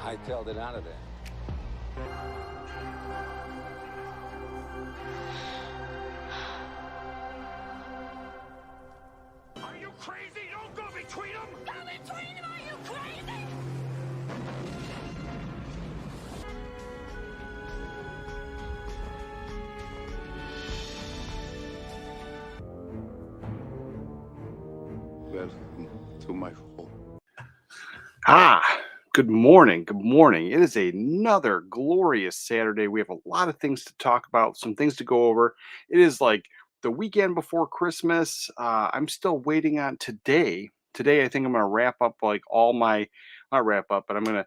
hightailed it out of there. Are you crazy? Don't go between them! Go between them! Are you crazy? Welcome to my home. Good morning. Good morning. It is another glorious Saturday. We have a lot of things to talk about, some things to go over. It is like the weekend before Christmas. I'm still waiting on today. Today, I think I'm going to wrap up like all my, not wrap up, but I'm going to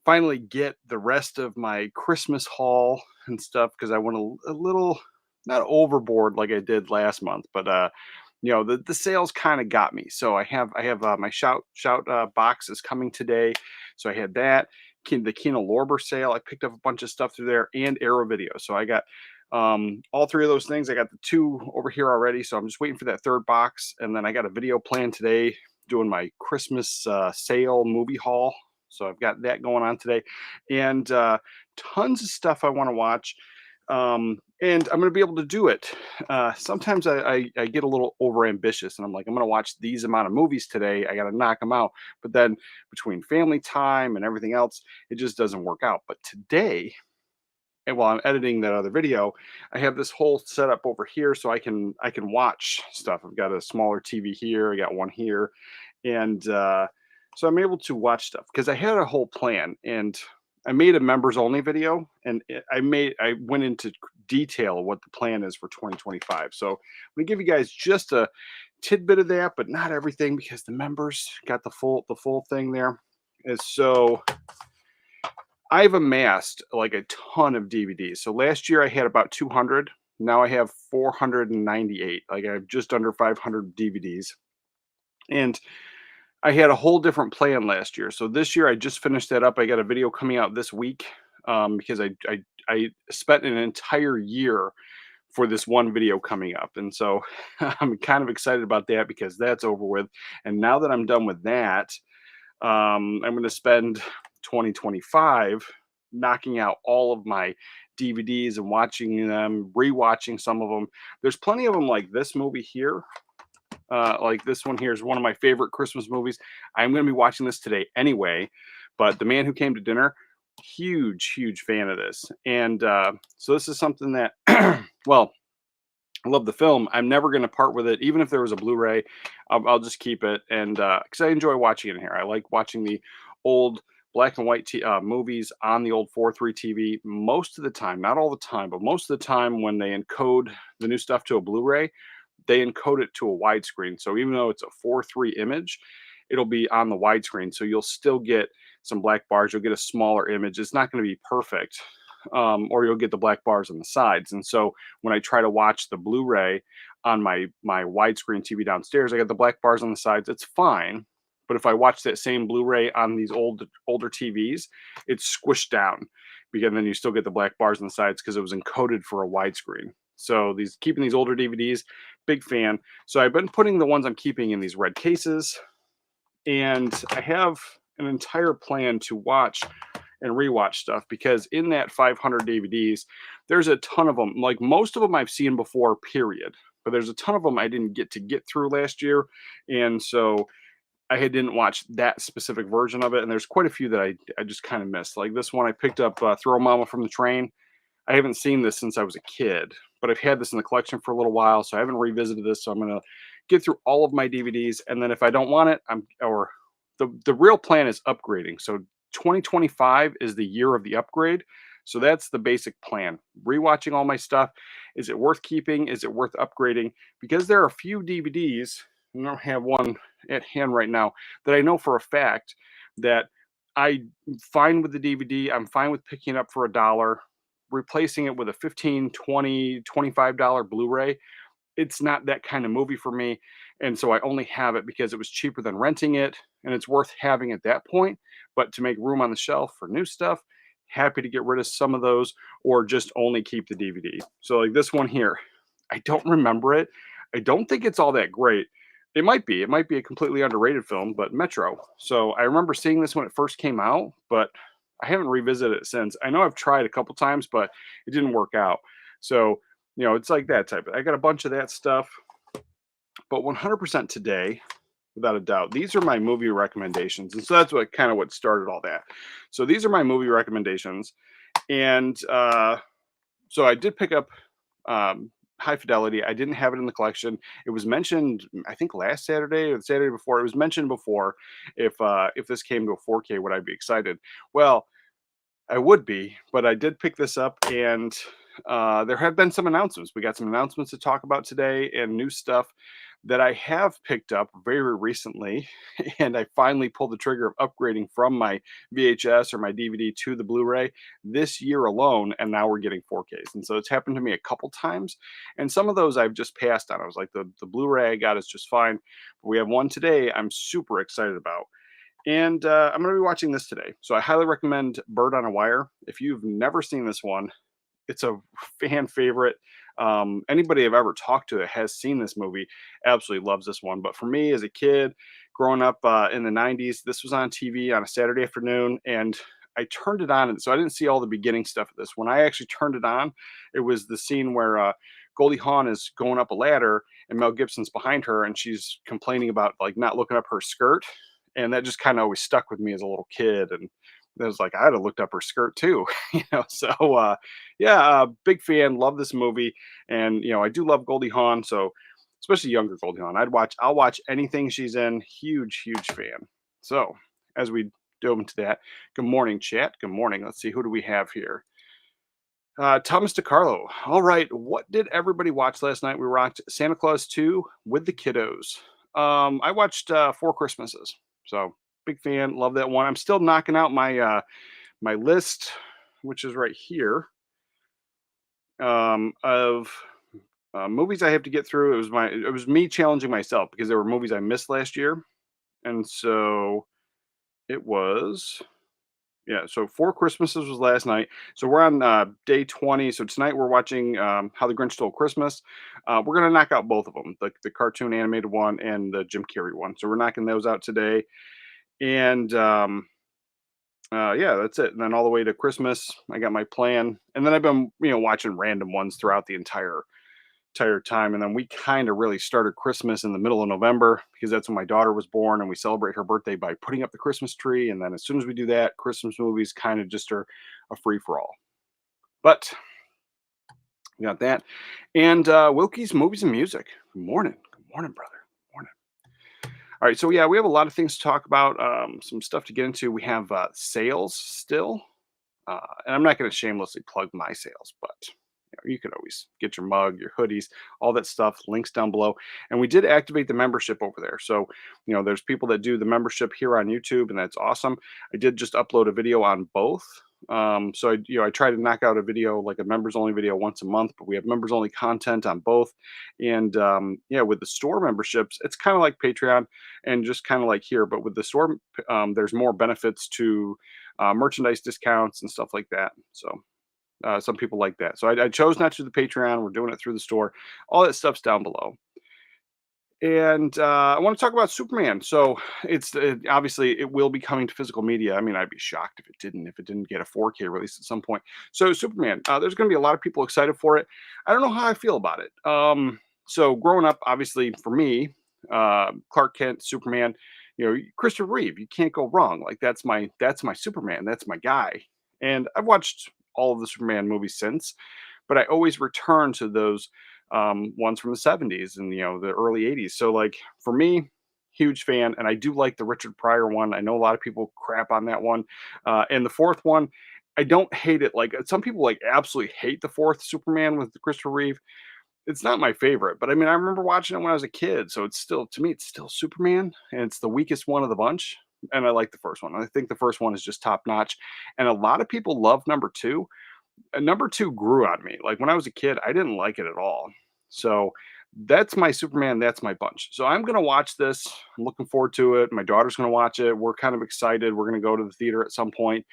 finally get the rest of my Christmas haul and stuff because I went a little, not overboard like I did last month, but the sales kind of got me. So I have my shout box is coming today. So I had that. The Kino Lorber sale. I picked up a bunch of stuff through there and Arrow Video. So I got all three of those things. I got the two over here already. So I'm just waiting for that third box. And then I got a video plan today doing my Christmas sale movie haul. So I've got that going on today and tons of stuff I want to watch. And I'm going to be able to do it. Sometimes I get a little over ambitious and I'm like, I'm going to watch these amount of movies today. I got to knock them out. But then between family time and everything else, it just doesn't work out. But today, and while I'm editing that other video, I have this whole setup over here so I can watch stuff. I've got a smaller TV here. I got one here. And so I'm able to watch stuff because I had a whole plan and I made a members only video and I went into detail of what the plan is for 2025. So I'm gonna give you guys just a tidbit of that, but not everything because the members got the full thing there. And so I've amassed like a ton of DVDs. So last year I had about 200. Now I have 498. Like I have just under 500 DVDs. And I had a whole different plan last year. So this year I just finished that up. I got a video coming out this week because I spent an entire year for this one video coming up. And so I'm kind of excited about that because that's over with. And now that I'm done with that, I'm going to spend 2025 knocking out all of my DVDs and watching them, rewatching some of them. There's plenty of them like this movie here. Like this one here is one of my favorite Christmas movies. I'm going to be watching this today anyway, but The Man Who Came to Dinner, huge fan of this. And so this is something that, well, I love the film. I'm never going to part with it. Even if there was a Blu-ray, I'll just keep it. And because I enjoy watching it in here. I like watching the old black and white movies on the old 4:3 TV most of the time, not all the time, but most of the time when they encode the new stuff to a Blu-ray, they encode it to a widescreen. So even though it's a 4:3 image, it'll be on the widescreen. So you'll still get some black bars. You'll get a smaller image. It's not going to be perfect, or you'll get the black bars on the sides. And so when I try to watch the Blu-ray on my widescreen TV downstairs, I got the black bars on the sides. It's fine. But if I watch that same Blu-ray on these older TVs, it's squished down because then you still get the black bars on the sides because it was encoded for a widescreen. So keeping these older DVDs, big fan. So I've been putting the ones I'm keeping in these red cases, and I have an entire plan to watch and rewatch stuff because in that 500 DVDs, there's a ton of them. Like most of them I've seen before, period. But there's a ton of them I didn't get through last year, and so I didn't watch that specific version of it. And there's quite a few that I just kind of missed. Like this one I picked up, Throw Mama from the Train. I haven't seen this since I was a kid, but I've had this in the collection for a little while, so I haven't revisited this. So I'm going to get through all of my DVDs, and then if I don't want it, the real plan is upgrading. So 2025 is the year of the upgrade. So that's the basic plan. Rewatching all my stuff. Is it worth keeping? Is it worth upgrading? Because there are a few DVDs, I don't have one at hand right now, that I know for a fact that I'm fine with the DVD. I'm fine with picking it up for $1. Replacing it with a $15, $20, $25 Blu-ray, it's not that kind of movie for me. And so I only have it because it was cheaper than renting it and it's worth having at that point. But to make room on the shelf for new stuff, happy to get rid of some of those or just only keep the DVD. So like this one here, I don't remember it. I don't think it's all that great. It might be a completely underrated film, but Metro. So I remember seeing this when it first came out, but I haven't revisited it since. I know I've tried a couple times, but it didn't work out. So, it's like that type of, I got a bunch of that stuff, but 100% today, without a doubt, these are my movie recommendations. And so that's what started all that. So these are my movie recommendations. And so I did pick up High Fidelity. I didn't have it in the collection. It was mentioned, I think last Saturday or the Saturday before. It was mentioned before if this came to a 4K, would I be excited? Well, I would be, but I did pick this up, and there have been some announcements. We got some announcements to talk about today and new stuff that I have picked up very recently. And I finally pulled the trigger of upgrading from my VHS or my DVD to the Blu-ray this year alone. And now we're getting 4Ks. And so it's happened to me a couple times. And some of those I've just passed on. I was like, the Blu-ray I got is just fine. But we have one today I'm super excited about. And I'm going to be watching this today. So I highly recommend Bird on a Wire. If you've never seen this one, it's a fan favorite. Anybody I've ever talked to that has seen this movie absolutely loves this one. But for me as a kid, growing up in the 90s, this was on TV on a Saturday afternoon. And I turned it on. And so I didn't see all the beginning stuff of this. When I actually turned it on, it was the scene where Goldie Hawn is going up a ladder and Mel Gibson's behind her and she's complaining about like not looking up her skirt. And that just kind of always stuck with me as a little kid. And I was like, I'd have looked up her skirt too, So, big fan. Love this movie, and I do love Goldie Hawn. So, especially younger Goldie Hawn, I'll watch anything she's in. Huge, huge fan. So, as we dove into that, good morning, chat. Good morning. Let's see, who do we have here? Thomas DiCarlo. All right, what did everybody watch last night? We rocked Santa Claus 2 with the kiddos. I watched Four Christmases. So big fan, love that one. I'm still knocking out my list, which is right here, of movies I have to get through. It was me challenging myself because there were movies I missed last year, and so it was So Four Christmases was last night. So we're on day 20. So tonight we're watching How the Grinch Stole Christmas. We're gonna knock out both of them, the cartoon animated one and the Jim Carrey one. So we're knocking those out today. And that's it. And then all the way to Christmas, I got my plan. And then I've been, watching random ones throughout the entire time. And then we kind of really started Christmas in the middle of November because that's when my daughter was born, and we celebrate her birthday by putting up the Christmas tree. And then as soon as we do that, Christmas movies kind of just are a free for all. But we got that. And Wilkie's Movies and Music. Good morning. Good morning, brother. All right, so we have a lot of things to talk about, some stuff to get into. We have sales still, and I'm not going to shamelessly plug my sales, but you can always get your mug, your hoodies, all that stuff. Links down below. And we did activate the membership over there. So, there's people that do the membership here on YouTube, and that's awesome. I did just upload a video on both. So I try to knock out a video, like a members only video, once a month, but we have members only content on both. And with the store memberships, it's kind of like Patreon and just kind of like here, but with the store, there's more benefits to merchandise discounts and stuff like that. So some people like that. So I chose not to do the Patreon. We're doing it through the store. All that stuff's down below. And I want to talk about Superman. So obviously it will be coming to physical media. I mean, I'd be shocked if it didn't get a 4K release at some point. So Superman, there's going to be a lot of people excited for it. I don't know how I feel about it. So growing up, obviously for me, Clark Kent, Superman, Christopher Reeve, you can't go wrong. Like that's my Superman. That's my guy. And I've watched all of the Superman movies since, but I always return to those ones from the 70s and the early 80s. So like for me, huge fan, and I do like the Richard Pryor one. I know a lot of people crap on that one, and the fourth one, I don't hate it. Like some people like absolutely hate the fourth Superman with Christopher Reeve. It's not my favorite, but I mean I remember watching it when I was a kid, so it's still, to me, it's still Superman, and it's the weakest one of the bunch. And I like the first one. I think the first one is just top notch, and a lot of people love number two. Number two grew on me. Like when I was a kid, I didn't like it at all. So that's my Superman. That's my bunch. So I'm going to watch this. I'm looking forward to it. My daughter's going to watch it. We're kind of excited. We're going to go to the theater at some point.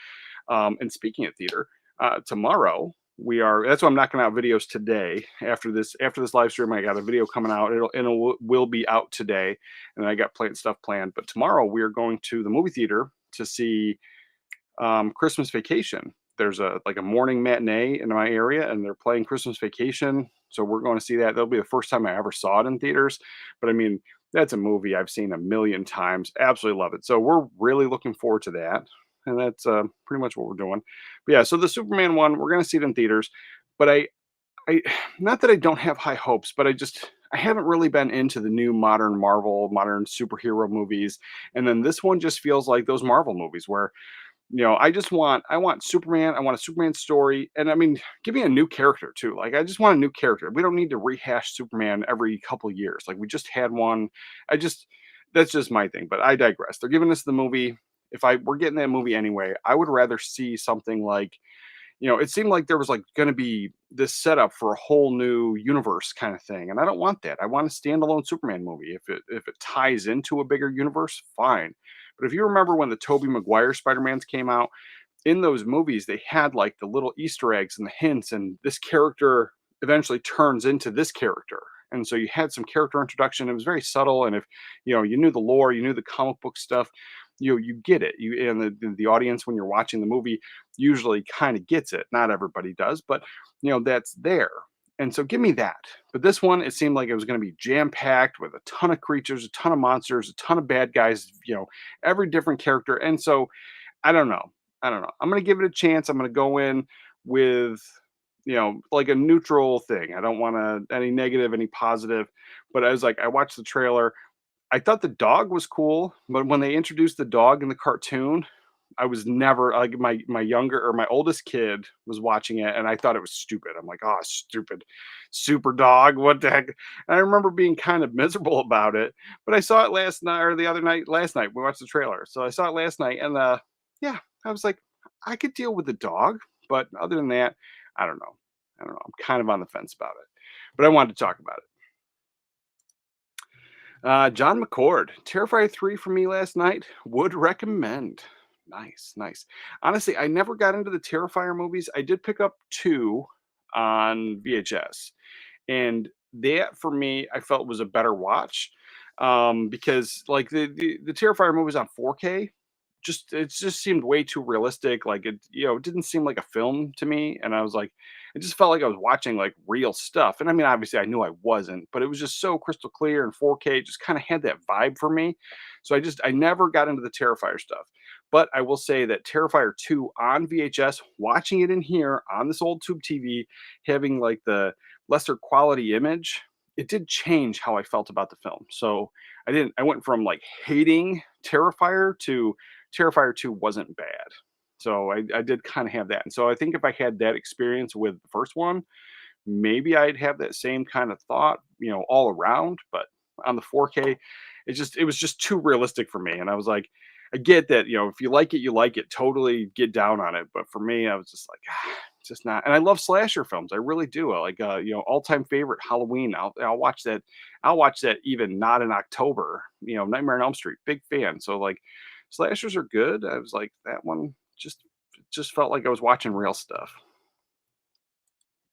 And speaking of theater, tomorrow that's why I'm knocking out videos today. After this live stream, I got a video coming out. Will be out today. And I got stuff planned. But tomorrow we are going to the movie theater to see Christmas Vacation. There's a like a morning matinee in my area, and they're playing Christmas Vacation. So we're going to see that. That'll be the first time I ever saw it in theaters. But I mean, that's a movie I've seen a million times. Absolutely love it. So we're really looking forward to that. And that's pretty much what we're doing. But yeah, so the Superman one, we're going to see it in theaters. But I, not that I don't have high hopes, but I haven't really been into the new modern Marvel, modern superhero movies. And then this one just feels like those Marvel movies where I want Superman, I want a Superman story, and I mean, give me a new character too. Like I just want a new character. We don't need to rehash Superman every couple years. Like we just had one. I just That's just my thing, but I digress. They're giving us the movie. If I were getting that movie anyway, I would rather see something like, it seemed like there was like going to be this setup for a whole new universe kind of thing, and I don't want that. I want a standalone Superman movie. If it ties into a bigger universe, fine. But if you remember when the Tobey Maguire Spider-Mans came out, in those movies they had like the little Easter eggs and the hints, and this character eventually turns into this character. And so you had some character introduction. It was very subtle, and if you knew the lore, you knew the comic book stuff, you get it. You and the audience when you're watching the movie usually kind of gets it. Not everybody does, but that's there. And so give me that. But this one, it seemed like it was going to be jam packed with a ton of creatures, a ton of monsters, a ton of bad guys, every different character. And so I don't know. I don't know. I'm going to give it a chance. I'm going to go in with, like a neutral thing. I don't want to any negative, any positive. But I was like, I watched the trailer. I thought the dog was cool, but when they introduced the dog in the cartoon, I was never like my younger or my oldest kid was watching it, and I thought it was stupid. I'm like, oh, stupid, super dog. What the heck? And I remember being kind of miserable about it, but I saw it last night or the other night. Last night we watched the trailer, so I saw it last night, and yeah, I was like, I could deal with the dog, but other than that, I don't know. I don't know. I'm kind of on the fence about it, but I wanted to talk about it. John McCord, Terrifier 3 for me last night. Would recommend. Nice, nice. Honestly, I never got into the Terrifier movies. I did pick up two on VHS, and that for me, I felt was a better watch, because like the Terrifier movies on 4K, it just seemed way too realistic. Like it didn't seem like a film to me, and I was like, it just felt like I was watching like real stuff. And I mean, obviously, I knew I wasn't, but it was just so crystal clear and 4K. It just kind of had that vibe for me. So I never got into the Terrifier stuff. But I will say that Terrifier 2 on VHS, watching it in here on this old tube TV, having like the lesser quality image, it did change how I felt about the film. So I went from like hating Terrifier to Terrifier 2 wasn't bad. So I did kind of have that. And so I think if I had that experience with the first one, maybe I'd have that same kind of thought, all around. But on the 4K, it was just too realistic for me. And I was like, I get that, if you like it, you like it. Totally get down on it. But for me, I was just like, it's just not. And I love slasher films. I really do. I like, all-time favorite Halloween. I'll watch that. I'll watch that even not in October. Nightmare on Elm Street. Big fan. So like, slashers are good. I was like, that one just felt like I was watching real stuff.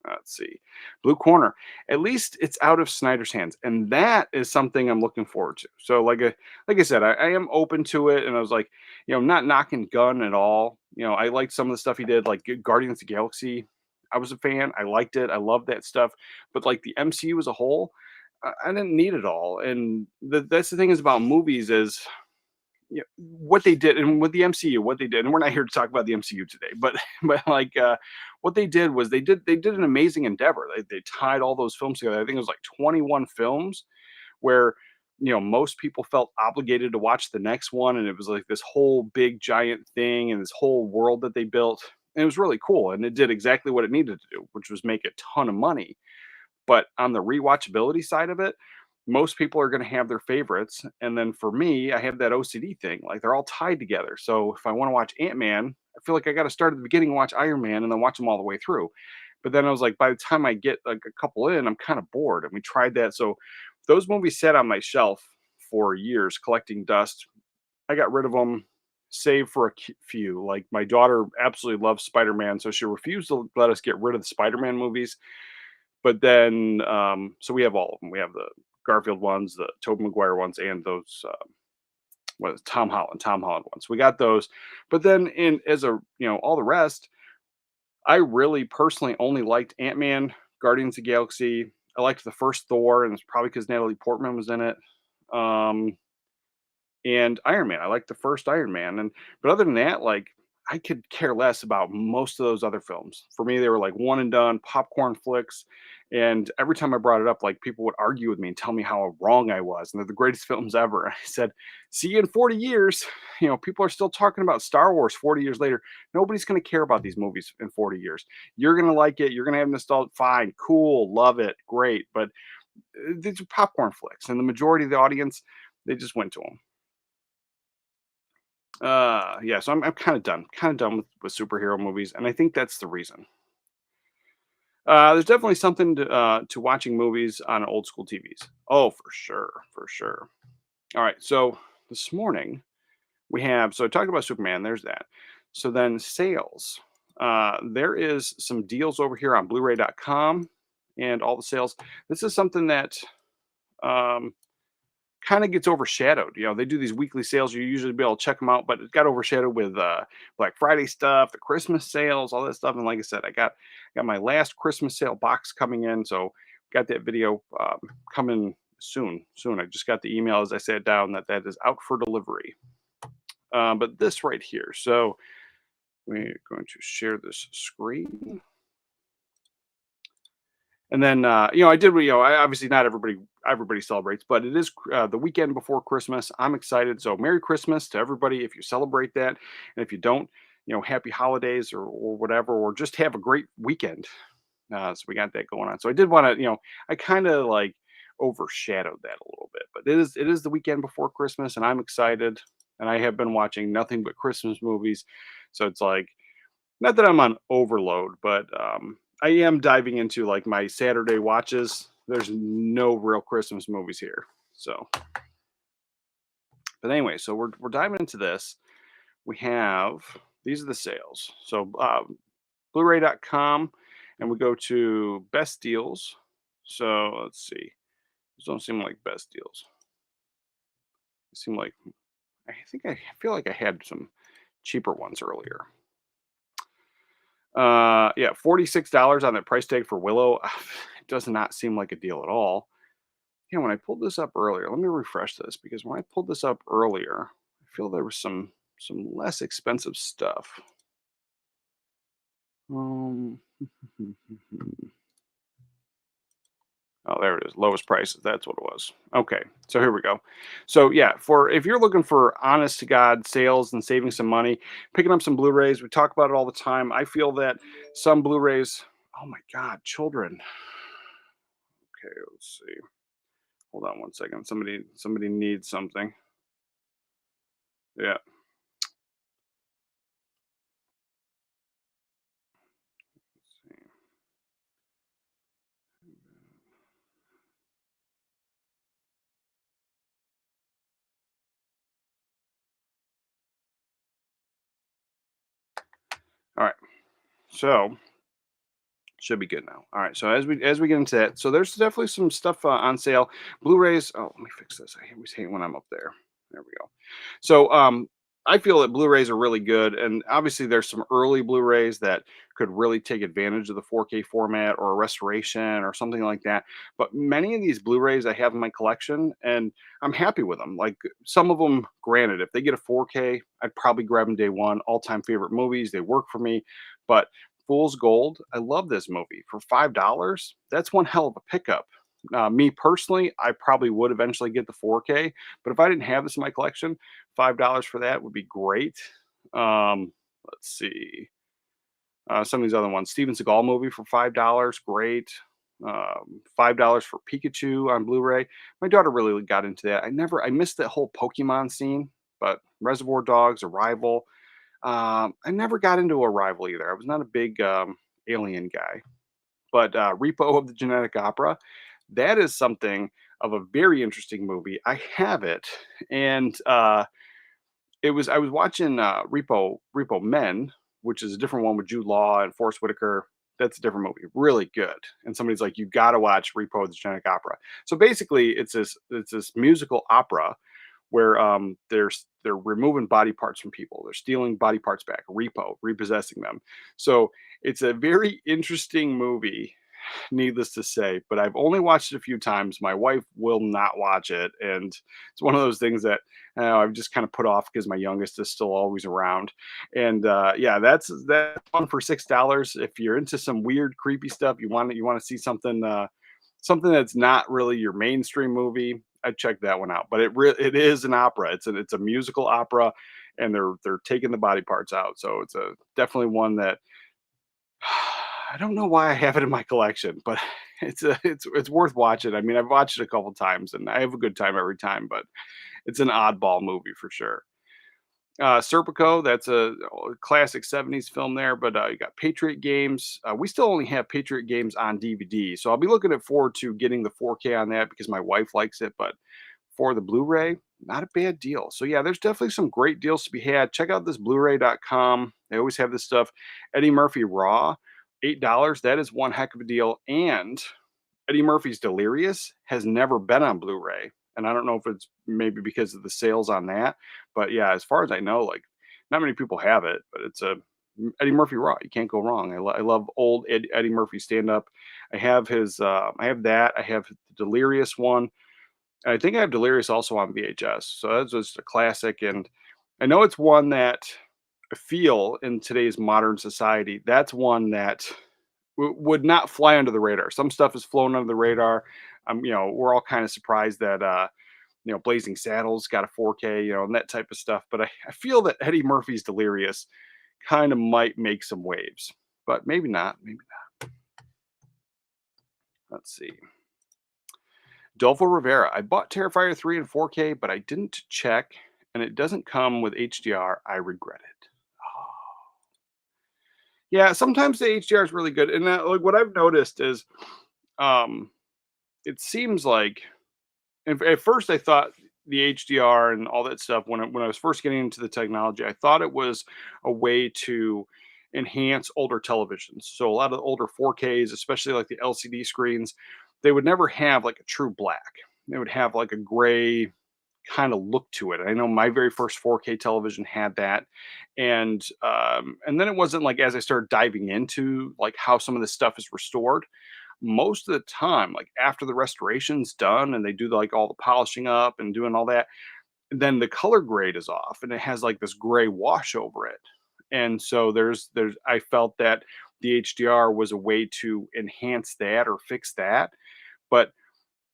Let's see. Blue Corner. At least it's out of Snyder's hands, and that is something I'm looking forward to. So, like I said, I am open to it, and I was like, not knocking Gunn at all. I liked some of the stuff he did, like Guardians of the Galaxy. I was a fan. I liked it. I loved that stuff. But like the MCU as a whole, I didn't need it all. And that's the thing is about movies is what they did and with the MCU, what they did, and we're not here to talk about the MCU today, but like what they did was they did an amazing endeavor. They tied all those films together. I think it was like 21 films where most people felt obligated to watch the next one, and it was like this whole big giant thing and this whole world that they built. And it was really cool, and it did exactly what it needed to do, which was make a ton of money. But on the rewatchability side of it, most people are going to have their favorites. And then for me, I have that OCD thing. Like they're all tied together. So if I want to watch Ant-Man, I feel like I got to start at the beginning and watch Iron Man and then watch them all the way through. But then I was like, by the time I get like a couple in, I'm kind of bored. And we tried that. So those movies sat on my shelf for years collecting dust. I got rid of them, save for a few. Like my daughter absolutely loves Spider-Man. So she refused to let us get rid of the Spider-Man movies. But then, so we have all of them. We have the Garfield ones, the Tobey Maguire ones, and those what is Tom Holland one. So we got those. But then in as a all the rest, I really personally only liked Ant-Man, Guardians of the Galaxy. I liked the first Thor, and it's probably because Natalie Portman was in it. Um, and Iron Man. I liked the first Iron Man, and but other than that, like I could care less about most of those other films. For me, they were like one and done popcorn flicks. And every time I brought it up, like people would argue with me and tell me how wrong I was, and they're the greatest films ever. I said, "See you in 40 years." People are still talking about Star Wars 40 years later. Nobody's going to care about these movies in 40 years. You're going to like it. You're going to have nostalgia. Fine, cool, love it, great. But these are popcorn flicks, and the majority of the audience, they just went to them. Yeah, so I'm kind of done with superhero movies, and I think that's the reason. There's definitely something to watching movies on old school TVs. Oh, for sure, for sure. All right, so this morning we have, so I talked about Superman. There's that. So then sales. There is some deals over here on Blu-ray.com and all the sales. This is something that um, kind of gets overshadowed. They do these weekly sales. You usually be able to check them out, but it got overshadowed with Black Friday stuff, the Christmas sales, all that stuff. And like I said, I got my last Christmas sale box coming in, so got that video coming soon. Soon, I just got the email as I sat down that is out for delivery. But this right here. So we're going to share this screen. And then, I did, obviously not everybody celebrates, but it is the weekend before Christmas. I'm excited. So Merry Christmas to everybody if you celebrate that. And if you don't, happy holidays or whatever, or just have a great weekend. So we got that going on. So I did want to, I kind of like overshadowed that a little bit, but it is the weekend before Christmas and I'm excited. And I have been watching nothing but Christmas movies. So it's like, not that I'm on overload, but I am diving into like my Saturday watches. There's no real Christmas movies here. So, but anyway, so we're diving into this. We have these are the sales. So Blu-ray.com, and we go to best deals. So let's see. These don't seem like best deals. They seem like I feel like I had some cheaper ones earlier. Yeah, $46 on that price tag for Willow. It does not seem like a deal at all. Yeah, when I pulled this up earlier, let me refresh this because when I pulled this up earlier, I feel there was some less expensive stuff. Um, oh, there it is. Lowest prices. That's what it was. Okay, so here we go. So yeah, for if you're looking for honest to God sales and saving some money, picking up some Blu-rays. We talk about it all the time. I feel that some Blu-rays. Oh my God, children. Okay, let's see. Hold on one second. Somebody needs something. Yeah. All right. So should be good now. All right. So as we get into that, so there's definitely some stuff on sale. Blu-rays. Oh, let me fix this. I always hate when I'm up there. There we go. So I feel that Blu-rays are really good, and obviously there's some early Blu-rays that could really take advantage of the 4K format or a restoration or something like that. But many of these Blu-rays I have in my collection, and I'm happy with them. Like some of them, granted, if they get a 4K, I'd probably grab them day one. All-time favorite movies, they work for me. But Fool's Gold, I love this movie for $5. That's one hell of a pickup. Me personally, I probably would eventually get the 4K, but if I didn't have this in my collection, $5 for that would be great. Let's see. Some of these other ones. Steven Seagal movie for $5, great. $5 for Pikachu on Blu-ray. My daughter really got into that. I missed that whole Pokemon scene, but Reservoir Dogs, Arrival. I never got into Arrival either. I was not a big Alien guy, but Repo of the Genetic Opera, that is something of a very interesting movie. I have it, and I was watching Repo Men, which is a different one with Jude Law and Forrest Whitaker. That's a different movie, really good. And somebody's like, you got to watch Repo of the Genetic Opera. So basically, it's this musical opera where they're removing body parts from people. They're stealing body parts back, repossessing them. So it's a very interesting movie, needless to say, but I've only watched it a few times. My wife will not watch it, and it's one of those things that I've just kind of put off because my youngest is still always around. And yeah, that's one for $6. If you're into some weird, creepy stuff, you want to see something that's not really your mainstream movie, I'd check that one out. But it is an opera. It's a musical opera, and they're taking the body parts out. So it's a definitely one that I don't know why I have it in my collection, but it's worth watching. I mean, I've watched it a couple times, and I have a good time every time. But it's an oddball movie for sure. Serpico, that's a classic '70s film there. But you got Patriot Games. We still only have Patriot Games on DVD, so I'll be looking forward to getting the 4K on that because my wife likes it. But for the Blu-ray, not a bad deal. So yeah, there's definitely some great deals to be had. Check out this Blu-ray.com. They always have this stuff. Eddie Murphy Raw, $8. That is one heck of a deal. And Eddie Murphy's Delirious has never been on Blu-ray. And I don't know if it's maybe because of the sales on that, but yeah, as far as I know, like not many people have it, but it's a Eddie Murphy Raw. You can't go wrong. I love old Eddie Murphy stand up. I have his, I have that. I have the Delirious one. I think I have Delirious also on VHS. So that's just a classic. And I know it's one that I feel in today's modern society, that's one that would not fly under the radar. Some stuff has flown under the radar. We're all kind of surprised that, Blazing Saddles got a 4K, and that type of stuff. But I feel that Eddie Murphy's Delirious kind of might make some waves, but maybe not. Maybe not. Let's see. Dolfo Rivera. I bought Terrifier 3 in 4K, but I didn't check, and it doesn't come with HDR. I regret it. Oh. Yeah, sometimes the HDR is really good, and like what I've noticed is, um, it seems like at first I thought the HDR and all that stuff when I was first getting into the technology, I thought it was a way to enhance older televisions. So a lot of the older 4Ks, especially like the LCD screens, they would never have like a true black. They would have like a gray kind of look to it. I know my very first 4K television had that, and then it wasn't like as I started diving into like how some of this stuff is restored. Most of the time, like after the restoration's done and they do like all the polishing up and doing all that, then the color grade is off and it has like this gray wash over it. And so there's I felt that the HDR was a way to enhance that or fix that, but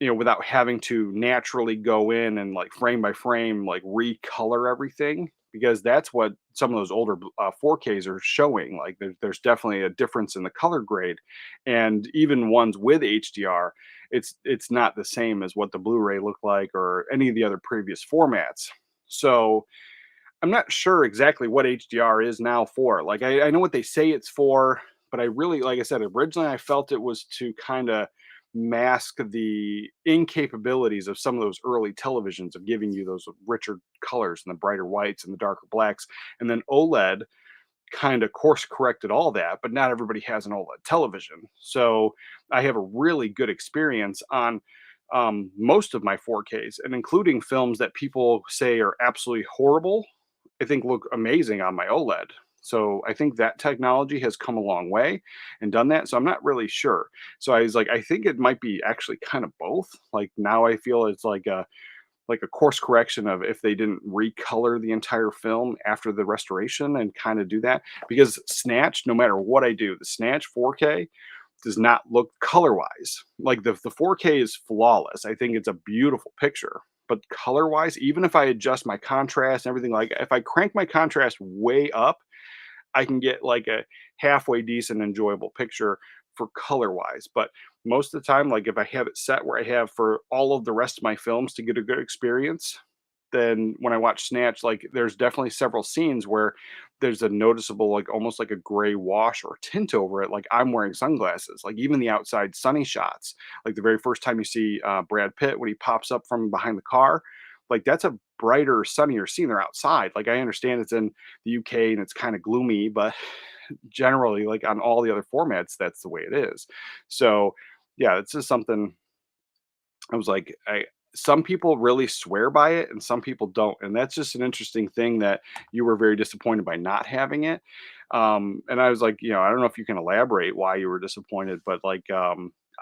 without having to naturally go in and like frame by frame, like recolor everything, because that's what some of those older 4Ks are showing. Like there's definitely a difference in the color grade, and even ones with HDR, it's not the same as what the Blu-ray looked like or any of the other previous formats. So I'm not sure exactly what HDR is now for. Like I know what they say it's for, but I really, like I said, originally I felt it was to kind of mask the incapabilities of some of those early televisions of giving you those richer colors and the brighter whites and the darker blacks. And then OLED kind of course corrected all that, but not everybody has an OLED television. So I have a really good experience on most of my 4Ks, and including films that people say are absolutely horrible, I think look amazing on my OLED. So I think that technology has come a long way and done that. So I'm not really sure. So I was like, I think it might be actually kind of both. Like now I feel it's like a course correction of if they didn't recolor the entire film after the restoration and kind of do that. Because Snatch, no matter what I do, the Snatch 4K does not look color wise. Like the 4K is flawless. I think it's a beautiful picture. But color wise, even if I adjust my contrast and everything, like if I crank my contrast way up, I can get like a halfway decent, enjoyable picture for color wise. But most of the time, like if I have it set where I have for all of the rest of my films to get a good experience, then when I watch Snatch, like there's definitely several scenes where there's a noticeable, like almost like a gray wash or tint over it. Like I'm wearing sunglasses, like even the outside sunny shots, like the very first time you see Brad Pitt when he pops up from behind the car, like that's a brighter, sunnier scene. They're outside. Like I understand it's in the UK and it's kind of gloomy, but generally, like on all the other formats, that's the way it is. So yeah, it's just something I was like, some people really swear by it and some people don't. And that's just an interesting thing that you were very disappointed by not having it. And I was like, I don't know if you can elaborate why you were disappointed, but like,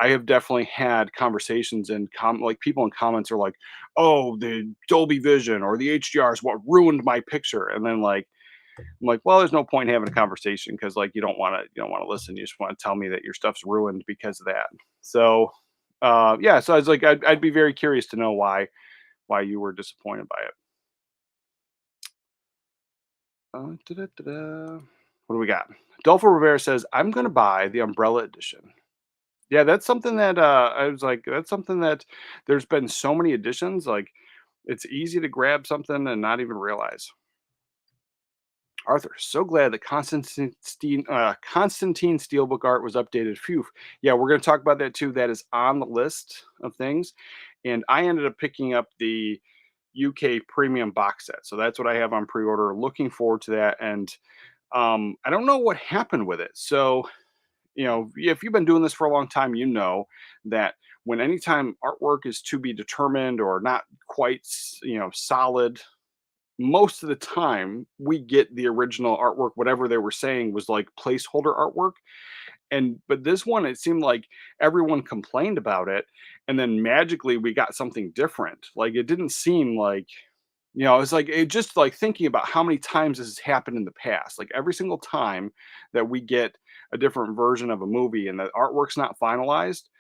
I have definitely had conversations and like people in comments are like, "Oh, the Dolby Vision or the HDR is what ruined my picture." And then like I'm like, "Well, there's no point in having a conversation because like you don't want to listen. You just want to tell me that your stuff's ruined because of that." So, yeah, so I was like, I'd be very curious to know why you were disappointed by it. Da-da-da-da. What do we got? Adolfo Rivera says, "I'm gonna buy the Umbrella Edition." Yeah, that's something that I was like, that's something that there's been so many editions. Like, it's easy to grab something and not even realize. Arthur, so glad that Constantine Steelbook art was updated. Phew. Yeah, we're going to talk about that too. That is on the list of things. And I ended up picking up the UK premium box set. So that's what I have on pre order. Looking forward to that. And I don't know what happened with it. So, if you've been doing this for a long time, you know that when anytime artwork is to be determined or not quite, solid, most of the time we get the original artwork, whatever they were saying was like placeholder artwork. But this one, it seemed like everyone complained about it, and then magically we got something different. Like it didn't seem like, it's like it just like thinking about how many times this has happened in the past. Like every single time that we get a different version of a movie and the artwork's not finalized,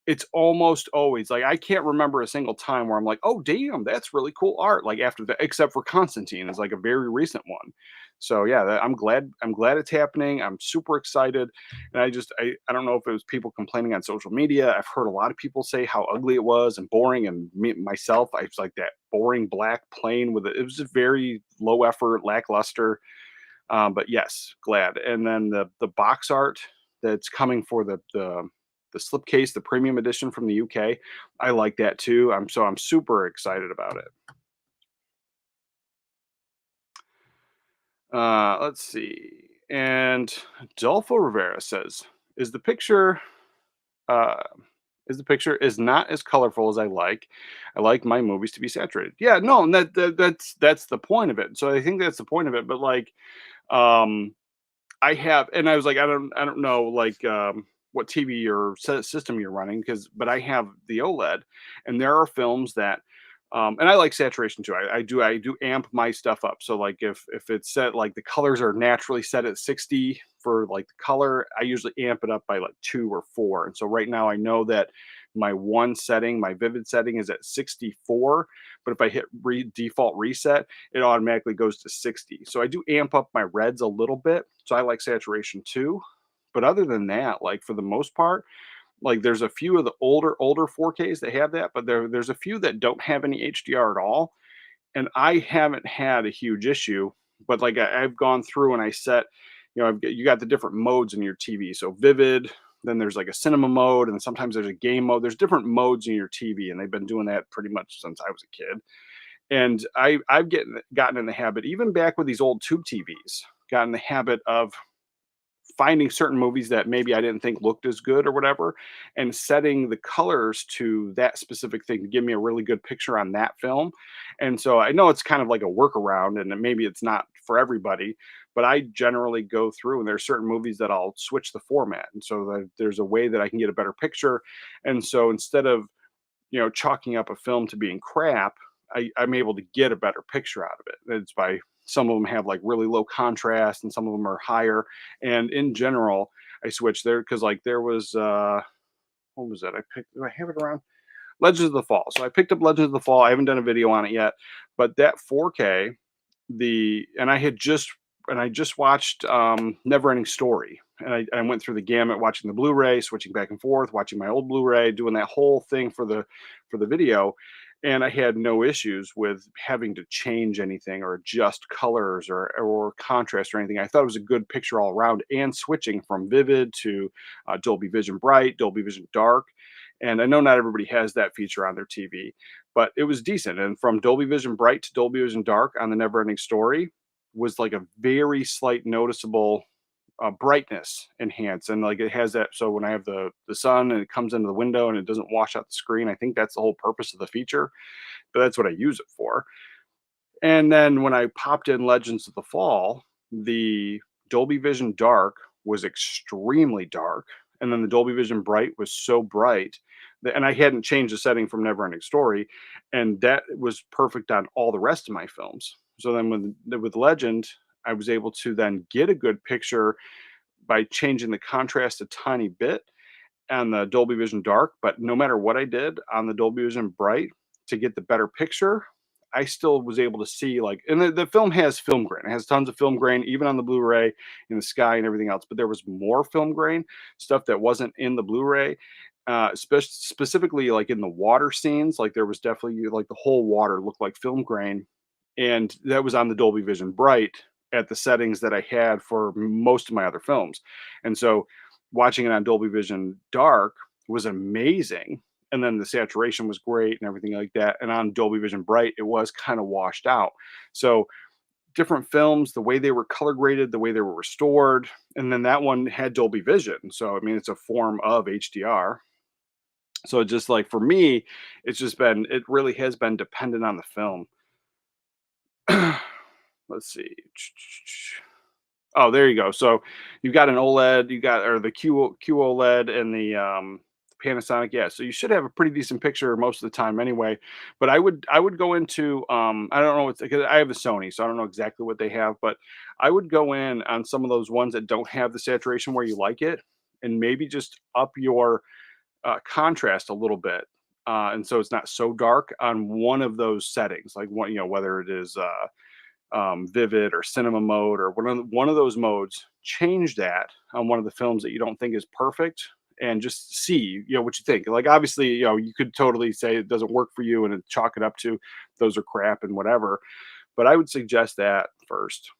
it's almost always like I can't remember a single time where I'm like, "Oh, damn, that's really cool art." Like after that, except for Constantine is like a very recent one. So yeah, I'm glad it's happening. I'm super excited, and I don't know if it was people complaining on social media. I've heard a lot of people say how ugly it was and boring, and myself, I was like that boring black plain with it. It was just very low effort, lackluster. But yes, glad. And then the box art that's coming for the slipcase, the premium edition from the UK. I like that too. I'm super excited about it. Let's see. And Adolfo Rivera says, "Is the picture uh is the picture is not as colorful as I like. I like my movies to be saturated." Yeah, no, and that's the point of it. So I think that's the point of it. But like, um, I have, and I was like, I don't know, like, what TV or system you're running, but I have the OLED, and there are films that, and I like saturation too. I do amp my stuff up. So like, if it's set like the colors are naturally set at 60 for like the color, I usually amp it up by like 2 or 4. And so right now I know that my vivid setting is at 64, but if I hit default reset, it automatically goes to 60. So I do amp up my reds a little bit. So I like saturation too. But other than that, like for the most part, like there's a few of the older 4Ks that have that, but there's a few that don't have any HDR at all. And I haven't had a huge issue, but like I've gone through and I set, you got the different modes in your TV. So vivid, then there's like a cinema mode, and sometimes there's a game mode. There's different modes in your TV, and they've been doing that pretty much since I was a kid. And I've gotten in the habit, even back with these old tube TVs, got in the habit of finding certain movies that maybe I didn't think looked as good or whatever, and setting the colors to that specific thing to give me a really good picture on that film. And so I know it's kind of like a workaround, and maybe it's not for everybody, but I generally go through and there's certain movies that I'll switch the format, and so that there's a way that I can get a better picture. And so instead of chalking up a film to being crap, I'm able to get a better picture out of it. It's by some of them have like really low contrast and some of them are higher. And in general, I switched there because like there was what was that? Do I have it around? Legends of the Fall. So I picked up Legends of the Fall. I haven't done a video on it yet, but that 4K, and I just watched Never Ending Story, and I went through the gamut, watching the Blu-ray, switching back and forth, watching my old Blu-ray, doing that whole thing for the video, and I had no issues with having to change anything or adjust colors or contrast or anything. I thought it was a good picture all around, and switching from vivid to Dolby Vision Bright, Dolby Vision Dark. And I know not everybody has that feature on their TV, but it was decent. And from Dolby Vision Bright to Dolby Vision Dark on the Never Ending Story was like a very slight noticeable brightness enhance, and like it has that. So when I have the sun and it comes into the window and it doesn't wash out the screen, I think that's the whole purpose of the feature. But that's what I use it for. And then when I popped in Legends of the Fall, the Dolby Vision Dark was extremely dark, and then the Dolby Vision Bright was so bright that, and I hadn't changed the setting from Neverending Story, and that was perfect on all the rest of my films. So then with Legend, I was able to then get a good picture by changing the contrast a tiny bit on the Dolby Vision Dark, but no matter what I did on the Dolby Vision Bright to get the better picture, I still was able to see like, and the film has film grain. It has tons of film grain, even on the Blu-ray in the sky and everything else. But there was more film grain stuff that wasn't in the Blu-ray, specifically like in the water scenes. Like there was definitely like the whole water looked like film grain, and that was on the Dolby Vision Bright at the settings that I had for most of my other films. And so watching it on Dolby Vision Dark was amazing. And then the saturation was great and everything like that. And on Dolby Vision Bright, it was kind of washed out. So different films, the way they were color graded, the way they were restored, and then that one had Dolby Vision. So I mean, it's a form of HDR. So just like for me, it's just been, it really has been dependent on the film. Let's see. Oh, there you go. So you've got an OLED, you got, or the QOLED and the Panasonic. Yeah, so you should have a pretty decent picture most of the time anyway. But I would go into I don't know what's, because I have a Sony, so I don't know exactly what they have, but I would go in on some of those ones that don't have the saturation where you like it, and maybe just up your contrast a little bit. And so it's not so dark on one of those settings, like one, whether it is vivid or cinema mode or one of those modes, change that on one of the films that you don't think is perfect, and just see what you think. Like obviously you could totally say it doesn't work for you and chalk it up to those are crap and whatever, but I would suggest that first.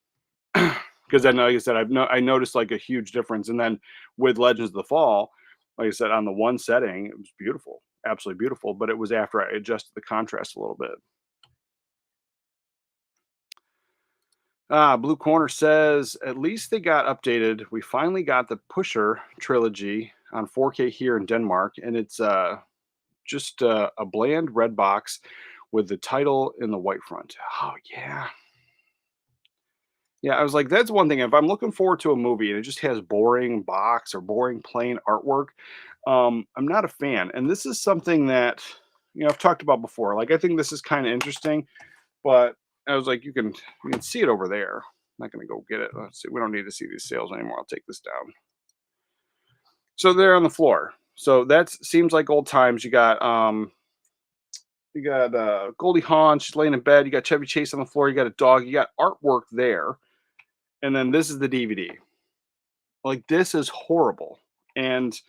Because then like I said, I noticed like a huge difference. And then with Legends of the Fall, like I said, on the one setting it was beautiful, absolutely beautiful, but it was after I adjusted the contrast a little bit. Blue Corner says, at least they got updated. We finally got the Pusher trilogy on 4K here in Denmark, and it's just a bland red box with the title in the white front. Oh, yeah. Yeah, I was like, that's one thing. If I'm looking forward to a movie and it just has boring box or boring plain artwork, I'm not a fan. And this is something that, I've talked about before. Like, I think this is kind of interesting, but I was like, you can see it over there. I'm not going to go get it. Let's see. We don't need to see these sales anymore. I'll take this down. So they're on the floor. So that seems like old times. You got Goldie Hawn, she's laying in bed. You got Chevy Chase on the floor. You got a dog. You got artwork there. And then this is the DVD. Like this is horrible. And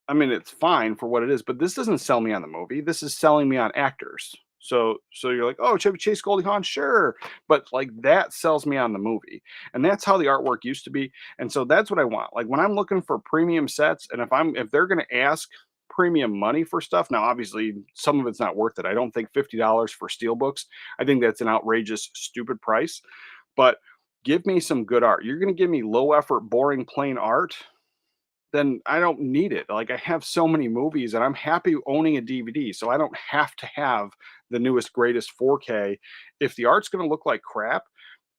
I mean, it's fine for what it is, but this doesn't sell me on the movie. This is selling me on actors. So you're like, oh, Chevy Chase, Goldie Hawn, sure, but like that sells me on the movie, and that's how the artwork used to be. And so that's what I want. Like when I'm looking for premium sets, and if they're gonna ask premium money for stuff, now obviously some of it's not worth it. I don't think $50 for steelbooks. I think that's an outrageous, stupid price. But give me some good art. You're gonna give me low effort, boring, plain art, then I don't need it. Like I have so many movies and I'm happy owning a DVD. So I don't have to have the newest, greatest 4K. If the art's going to look like crap,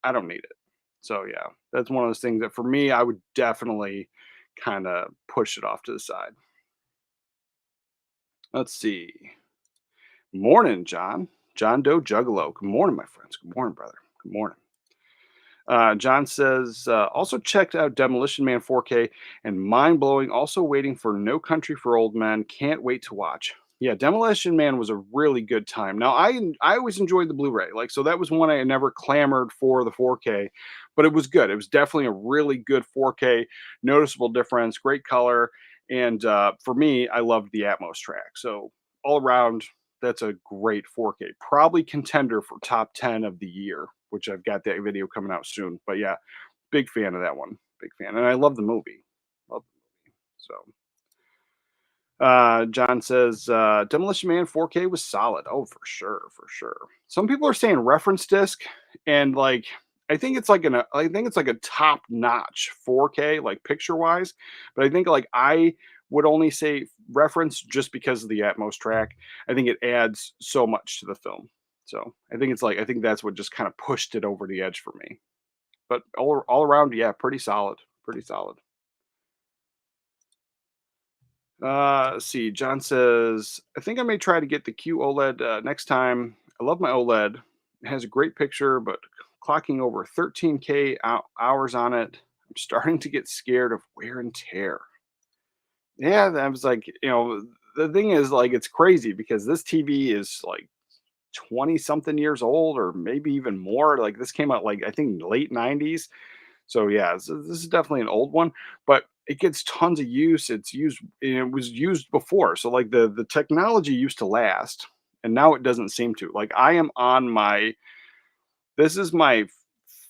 I don't need it. So yeah, that's one of those things that for me, I would definitely kind of push it off to the side. Let's see. Morning, John. John Doe Juggalo. Good morning, my friends. Good morning, brother. Good morning. John says, also checked out Demolition Man 4K and mind blowing. Also waiting for No Country for Old Men. Can't wait to watch. Yeah, Demolition Man was a really good time. Now, I always enjoyed the Blu-ray, like so that was one I never clamored for the 4K, but it was good. It was definitely a really good 4K, noticeable difference, great color, and for me, I loved the Atmos track. So all around, that's a great 4K. Probably contender for top 10 of the year, which I've got that video coming out soon. But yeah, big fan of that one. Big fan. And I love the movie. Love the movie. So John says Demolition Man 4K was solid. Oh, for sure, for sure. Some people are saying reference disc, and like I think it's like a top notch 4K like picture wise, but I think like I would only say reference just because of the Atmos track. I think it adds so much to the film. So I think it's like I think that's what just kind of pushed it over the edge for me. But all around, yeah, pretty solid. Pretty solid. Let's see. John says, I think I may try to get the QOLED next time. I love my OLED. It has a great picture, but clocking over 13K hours on it, I'm starting to get scared of wear and tear. Yeah, that was like, the thing is, like, it's crazy because this TV is like 20 something years old or maybe even more. Like, this came out, like, I think late 90s. So yeah, this is definitely an old one, but it gets tons of use. It was used before. So like the technology used to last, and now it doesn't seem to. Like I am on my this is my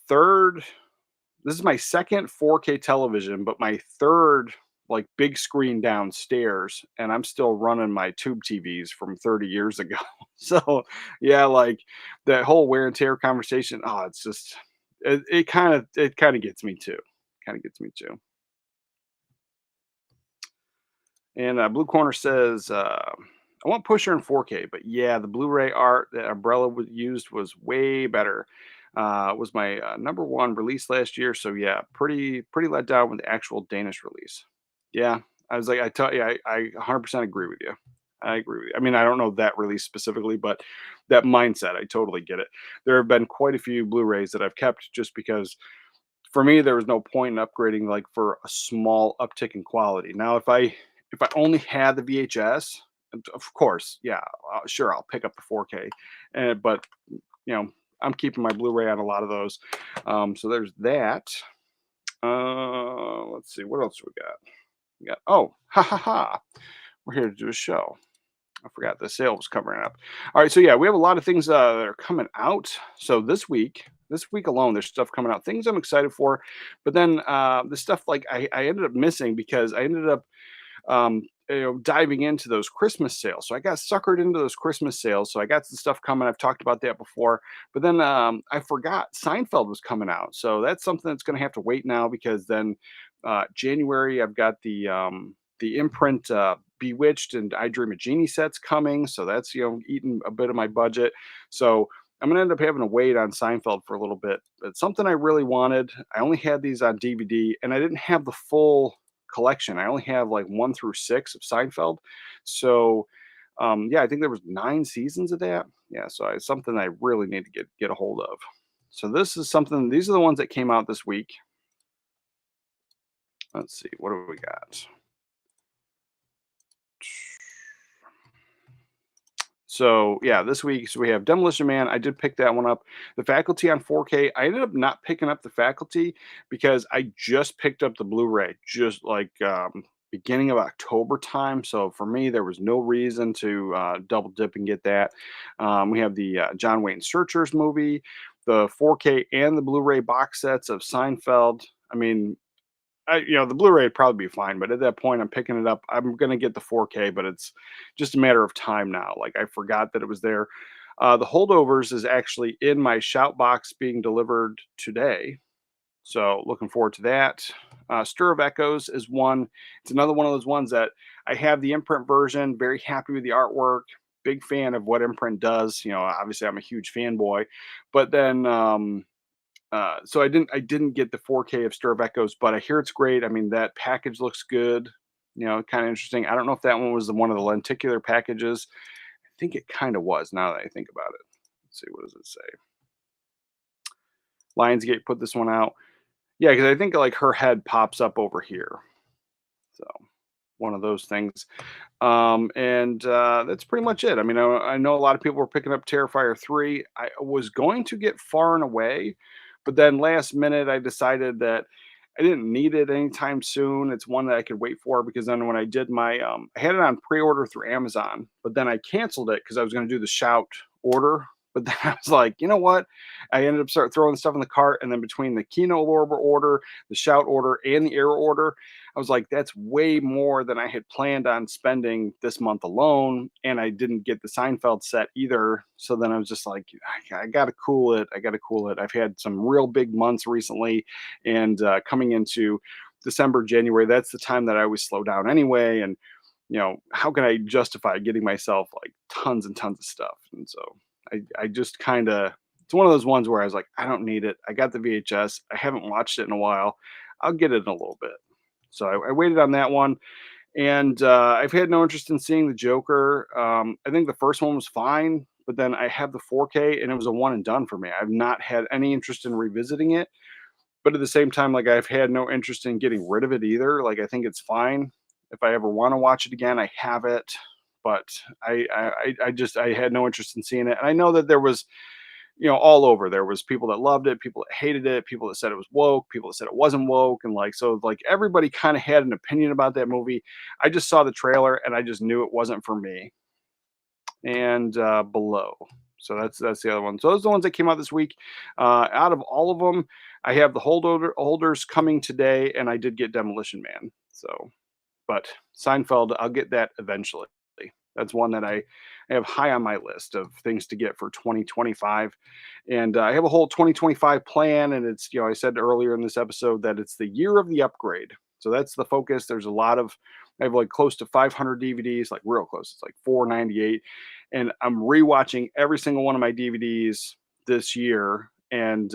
third this is my second 4K television, but my third like big screen downstairs, and I'm still running my tube TVs from 30 years ago. So yeah, like that whole wear and tear conversation. Oh, it's just it kind of gets me too. Kind of gets me too. And Blue Corner says, I want Pusher in 4K, but yeah, the Blu-ray art that Umbrella used was way better. Was my number one release last year, so yeah, pretty let down with the actual Danish release. Yeah, I was like, I tell you, I 100% agree with you. I agree with you. I mean, I don't know that release specifically, but that mindset, I totally get it. There have been quite a few Blu-rays that I've kept just because for me there was no point in upgrading like for a small uptick in quality. Now if I only had the VHS, of course, yeah, sure, I'll pick up the 4K, but you know I'm keeping my Blu-ray on a lot of those. So there's that. Let's see what else we got. We got ha ha ha. We're here to do a show. I forgot the sale was covering up. All right, so yeah, we have a lot of things that are coming out. So this week alone, there's stuff coming out. Things I'm excited for, but then the stuff like I ended up missing because I ended up diving into those Christmas sales. So I got suckered into those Christmas sales. So I got some stuff coming. I've talked about that before, but then I forgot Seinfeld was coming out. So that's something that's going to have to wait now because then January I've got the Imprint Bewitched and I Dream of Jeannie sets coming. So that's eating a bit of my budget. So I'm gonna end up having to wait on Seinfeld for a little bit. But something I really wanted. I only had these on DVD, and I didn't have the full collection. I only have like 1 through 6 of Seinfeld. So yeah, I think there was 9 seasons of that. Yeah, so it's something I really need to get a hold of. So this is something. These are the ones that came out this week. Let's see, what do we got? So yeah, this week so we have Demolition Man. I did pick that one up. The Faculty on 4K. I ended up not picking up the Faculty because I just picked up the Blu-ray just like beginning of October time. So for me, there was no reason to double dip and get that. We have the John Wayne Searchers movie, the 4K and the Blu-ray box sets of Seinfeld. I mean, the Blu-ray would probably be fine, but at that point, I'm picking it up. I'm gonna get the 4K, but it's just a matter of time now. Like I forgot that it was there. The Holdovers is actually in my shout box being delivered today, so looking forward to that. Stir of Echoes is one. It's another one of those ones that I have the imprint version. Very happy with the artwork. Big fan of what Imprint does. Obviously I'm a huge fanboy, but then so I didn't get the 4K of Stir of Echoes, but I hear it's great. I mean, that package looks good. Kind of interesting. I don't know if that one was one of the lenticular packages. I think it kind of was. Now that I think about it, let's see, what does it say? Lionsgate put this one out. Yeah, because I think like her head pops up over here. So one of those things. And that's pretty much it. I mean, I know a lot of people were picking up Terrifier 3. I was going to get Far and Away, but then last minute I decided that I didn't need it anytime soon. It's one that I could wait for because then when I did I had it on pre-order through Amazon, but then I canceled it because I was going to do the Shout order But then I was like, you know what? I ended up start throwing stuff in the cart, and then between the Kino Lorber order, the Shout order, and the Arrow order, I was like, that's way more than I had planned on spending this month alone. And I didn't get the Seinfeld set either. So then I was just like, I got to cool it. I got to cool it. I've had some real big months recently. And coming into December, January, that's the time that I always slow down anyway. And, how can I justify getting myself like tons and tons of stuff? And so I just kind of, it's one of those ones where I was like, I don't need it. I got the VHS. I haven't watched it in a while. I'll get it in a little bit. So I waited on that one, and I've had no interest in seeing the Joker. I think the first one was fine, but then I have the 4K, and it was a one and done for me. I've not had any interest in revisiting it, but at the same time, like I've had no interest in getting rid of it either. Like I think it's fine. If I ever want to watch it again, I have it. But I had no interest in seeing it, and I know that there was all over. There was people that loved it, people that hated it, people that said it was woke, people that said it wasn't woke, and like so, like everybody kind of had an opinion about that movie. I just saw the trailer and I just knew it wasn't for me. And Below. So that's the other one. So those are the ones that came out this week. Out of all of them, I have the holders coming today, and I did get Demolition Man. So, but Seinfeld, I'll get that eventually. That's one that I have high on my list of things to get for 2025. And I have a whole 2025 plan. And it's, I said earlier in this episode that it's the year of the upgrade. So that's the focus. There's a lot of, I have like close to 500 DVDs, like real close. It's like 498. And I'm rewatching every single one of my DVDs this year and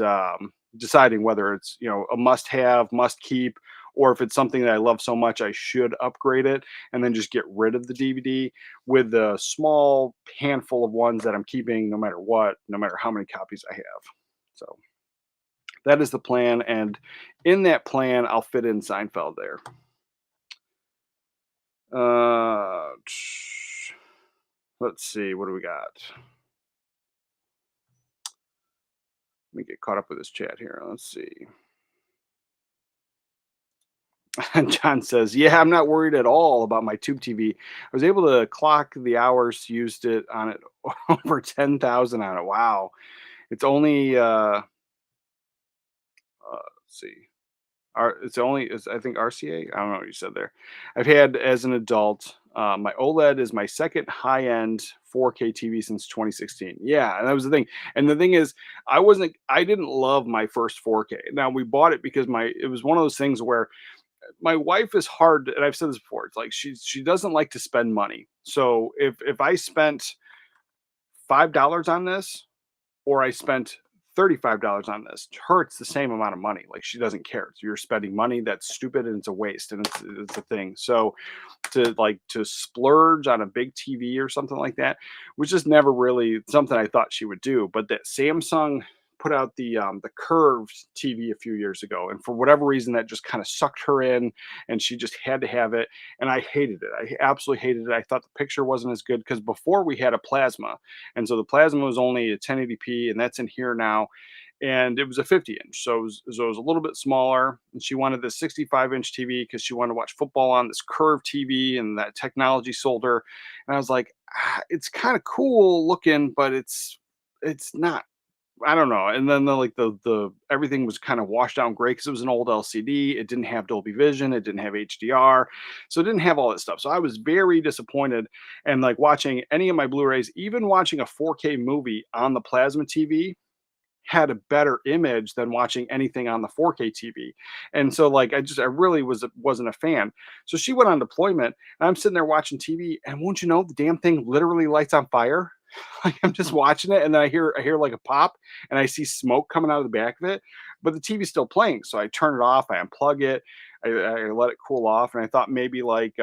deciding whether it's, a must have, must keep, or if it's something that I love so much, I should upgrade it and then just get rid of the DVD with the small handful of ones that I'm keeping no matter what, no matter how many copies I have. So that is the plan. And in that plan, I'll fit in Seinfeld there. Let's see. What do we got? Let me get caught up with this chat here. Let's see. John says, "Yeah, I'm not worried at all about my tube TV. I was able to clock the hours used it on it over 10,000 on it. Wow. It's only let's see. It's I think RCA. I don't know what you said there. I've had as an adult, my OLED is my second high-end 4K TV since 2016. Yeah, and that was the thing. And the thing is, I didn't love my first 4K. Now we bought it because it was one of those things where my wife is hard, and I've said this before. It's like she doesn't like to spend money. So if I spent $5 on this, or I spent $35 on this, to her it's the same amount of money. Like she doesn't care. So you're spending money that's stupid and it's a waste, and it's a thing. So to splurge on a big TV or something like that was just never really something I thought she would do. But that Samsung put out the curved TV a few years ago, and for whatever reason that just kind of sucked her in, and she just had to have it. And I hated it. I absolutely hated it. I thought the picture wasn't as good because before we had a plasma, and so the plasma was only a 1080p, and that's in here now. And it was a 50-inch, so it was a little bit smaller. And she wanted this 65-inch TV because she wanted to watch football on this curved TV, and that technology sold her. And I was like, it's kind of cool looking, but it's not. I don't know. And then the everything was kind of washed down gray because it was an old LCD. It didn't have Dolby Vision. It didn't have HDR, so it didn't have all that stuff. So I was very disappointed. And like watching any of my Blu-rays, even watching a 4K movie on the plasma TV, had a better image than watching anything on the 4K TV. And so like I really wasn't a fan. So she went on deployment, and I'm sitting there watching TV, and won't you know, the damn thing literally lights on fire. Like I'm just watching it, and then I hear like a pop, and I see smoke coming out of the back of it, but the TV's still playing. So I turn it off, I unplug it, I let it cool off, and I thought maybe like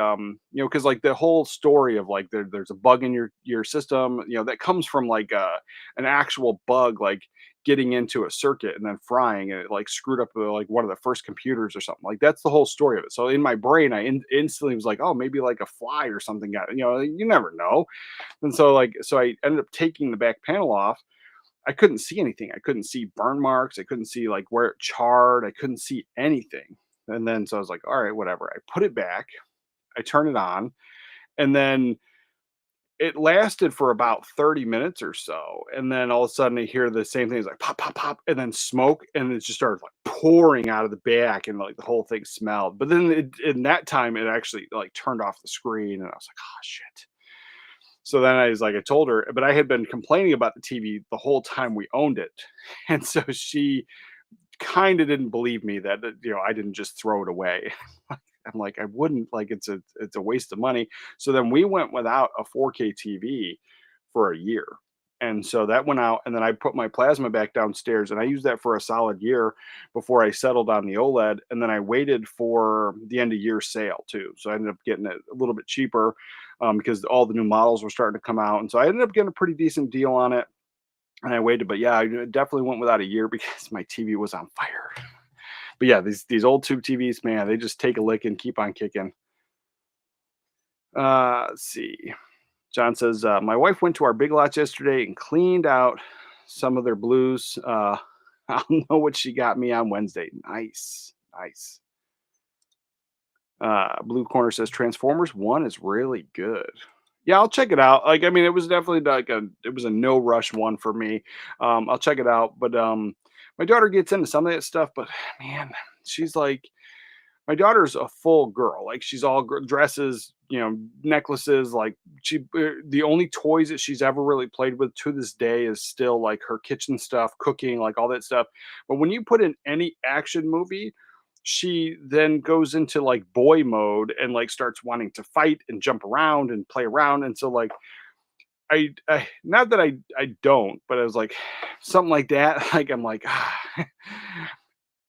because like the whole story of like there's a bug in your system, that comes from like an actual bug, like getting into a circuit and then frying, and it like screwed up like one of the first computers or something. Like that's the whole story of it. So in my brain, I instantly was like, oh, maybe like a fly or something got it. You never know. And so I ended up taking the back panel off. I couldn't see anything. I couldn't see burn marks. I couldn't see like where it charred. I couldn't see anything. And then so I was like, all right, whatever. I put it back. I turn it on, and then it lasted for about 30 minutes or so, and then all of a sudden I hear the same thing. It's like pop, pop, pop, and then smoke, and it just started like pouring out of the back, and like the whole thing smelled. But then in that time, it actually like turned off the screen, and I was like, oh shit. So then I told her, but I had been complaining about the TV the whole time we owned it, and so she kind of didn't believe me that I didn't just throw it away. I'm like, I wouldn't, like, it's a waste of money. So then we went without a 4K TV for a year. And so that went out, and then I put my plasma back downstairs, and I used that for a solid year before I settled on the OLED. And then I waited for the end of year sale too. So I ended up getting it a little bit cheaper because all the new models were starting to come out. And so I ended up getting a pretty decent deal on it. And I waited, but yeah, I definitely went without a year because my TV was on fire. But yeah, these old tube TVs, man, they just take a lick and keep on kicking. Let's see. John says, my wife went to our Big Lots yesterday and cleaned out some of their blues. I'll know what she got me on Wednesday. Nice, nice. Blue Corner says Transformers 1 is really good. Yeah, I'll check it out. Like, I mean, it was definitely it was a no rush one for me. I'll check it out. But my daughter gets into some of that stuff, but man, she's like, my daughter's a full girl. Like, she's all dresses, necklaces. Like, the only toys that she's ever really played with to this day is still like her kitchen stuff, cooking, like all that stuff. But when you put in any action movie, she then goes into like boy mode and like starts wanting to fight and jump around and play around. And so like I not that I don't, but I was like something like that. Like, I'm like,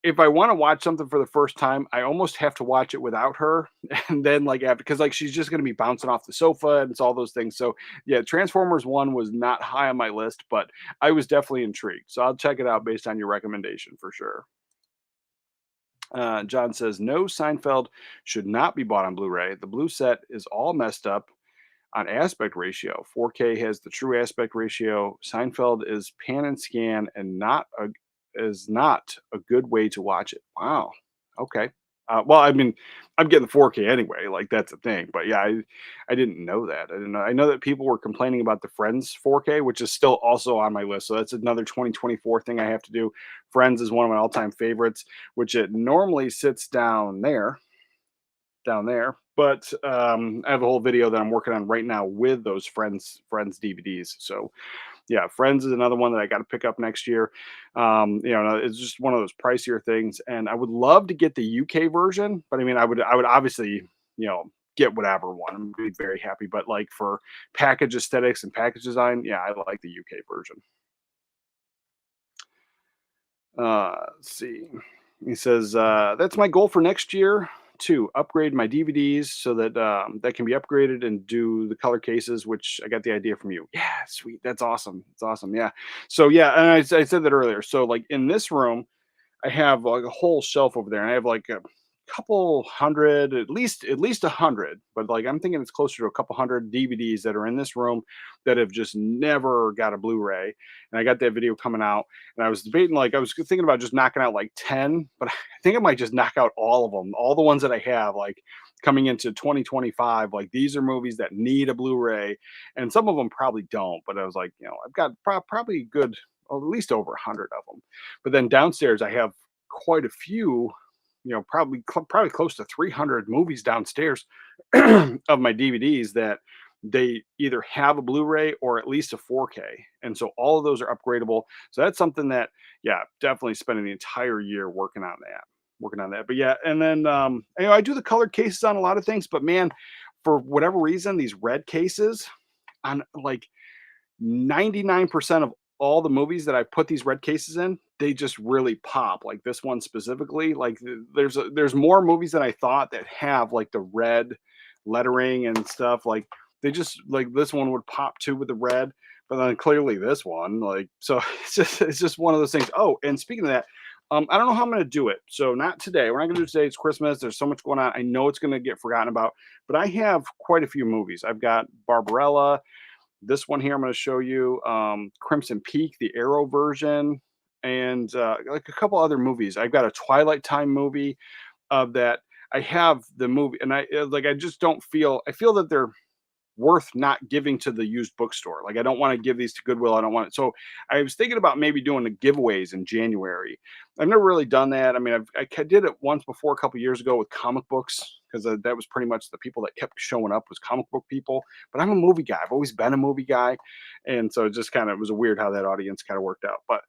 if I want to watch something for the first time, I almost have to watch it without her. And then like after, because like she's just gonna be bouncing off the sofa and it's all those things. So yeah, Transformers 1 was not high on my list, but I was definitely intrigued. So I'll check it out based on your recommendation for sure. John says, no, Seinfeld should not be bought on Blu-ray. The blue set is all messed up on aspect ratio. 4K has the true aspect ratio. Seinfeld is pan and scan and is not a good way to watch it. Wow. Okay. Well, I mean, I'm getting the 4K anyway. Like, that's the thing. But yeah, I didn't know that. I didn't know. I know that people were complaining about the Friends 4K, which is still also on my list. So that's another 2024 thing I have to do. Friends is one of my all-time favorites, which it normally sits down there. But I have a whole video that I'm working on right now with those Friends DVDs. So yeah, Friends is another one that I got to pick up next year. It's just one of those pricier things, and I would love to get the UK version, but I mean, I would obviously, get whatever one. I'm gonna be very happy, but like for package aesthetics and package design, yeah, I like the UK version. Let's see. He says, that's my goal for next year to upgrade my DVDs so that that can be upgraded and do the color cases, which I got the idea from you. Yeah, sweet. That's awesome. It's awesome. Yeah. So yeah, and I said that earlier. So like in this room, I have like a whole shelf over there, and I have like a couple hundred, at least 100, but like I'm thinking it's closer to a couple hundred DVDs that are in this room that have just never got a Blu-ray. And I got that video coming out, and I was debating, like I was thinking about just knocking out like 10, but I think I might just knock out all of them, all the ones that I have, like coming into 2025. Like, these are movies that need a Blu-ray, and some of them probably don't. But I was like, I've got probably good, well, at least over 100 of them. But then downstairs, I have quite a few, probably close to 300 movies downstairs of my DVDs that they either have a Blu-ray or at least a 4K. And so all of those are upgradable. So that's something that, yeah, definitely spending the entire year working on that. But yeah, and then I do the colored cases on a lot of things, but man, for whatever reason, these red cases on like 99% of all the movies that I put these red cases in, they just really pop. Like this one specifically, like there's more movies than I thought that have like the red lettering and stuff. Like, they just, like, this one would pop too with the red, but then clearly this one, like, so it's just one of those things. Oh, and speaking of that, I don't know how I'm going to do it. So not today. We're not going to do it today. It's Christmas. There's so much going on. I know it's going to get forgotten about, but I have quite a few movies. I've got Barbarella. This one here I'm going to show you, Crimson Peak, the Arrow version, and like a couple other movies. I've got a Twilight Time movie of that. I have the movie, and I just don't feel. I feel that they're worth not giving to the used bookstore. Like I don't want to give these to Goodwill. I don't want it. So I was thinking about maybe doing the giveaways in January. I've never really done that. I mean, I did it once before a couple years ago with comic books because that was pretty much the people that kept showing up was comic book people. But I'm a movie guy. I've always been a movie guy, and so it just kind of it was a weird how that audience kind of worked out. But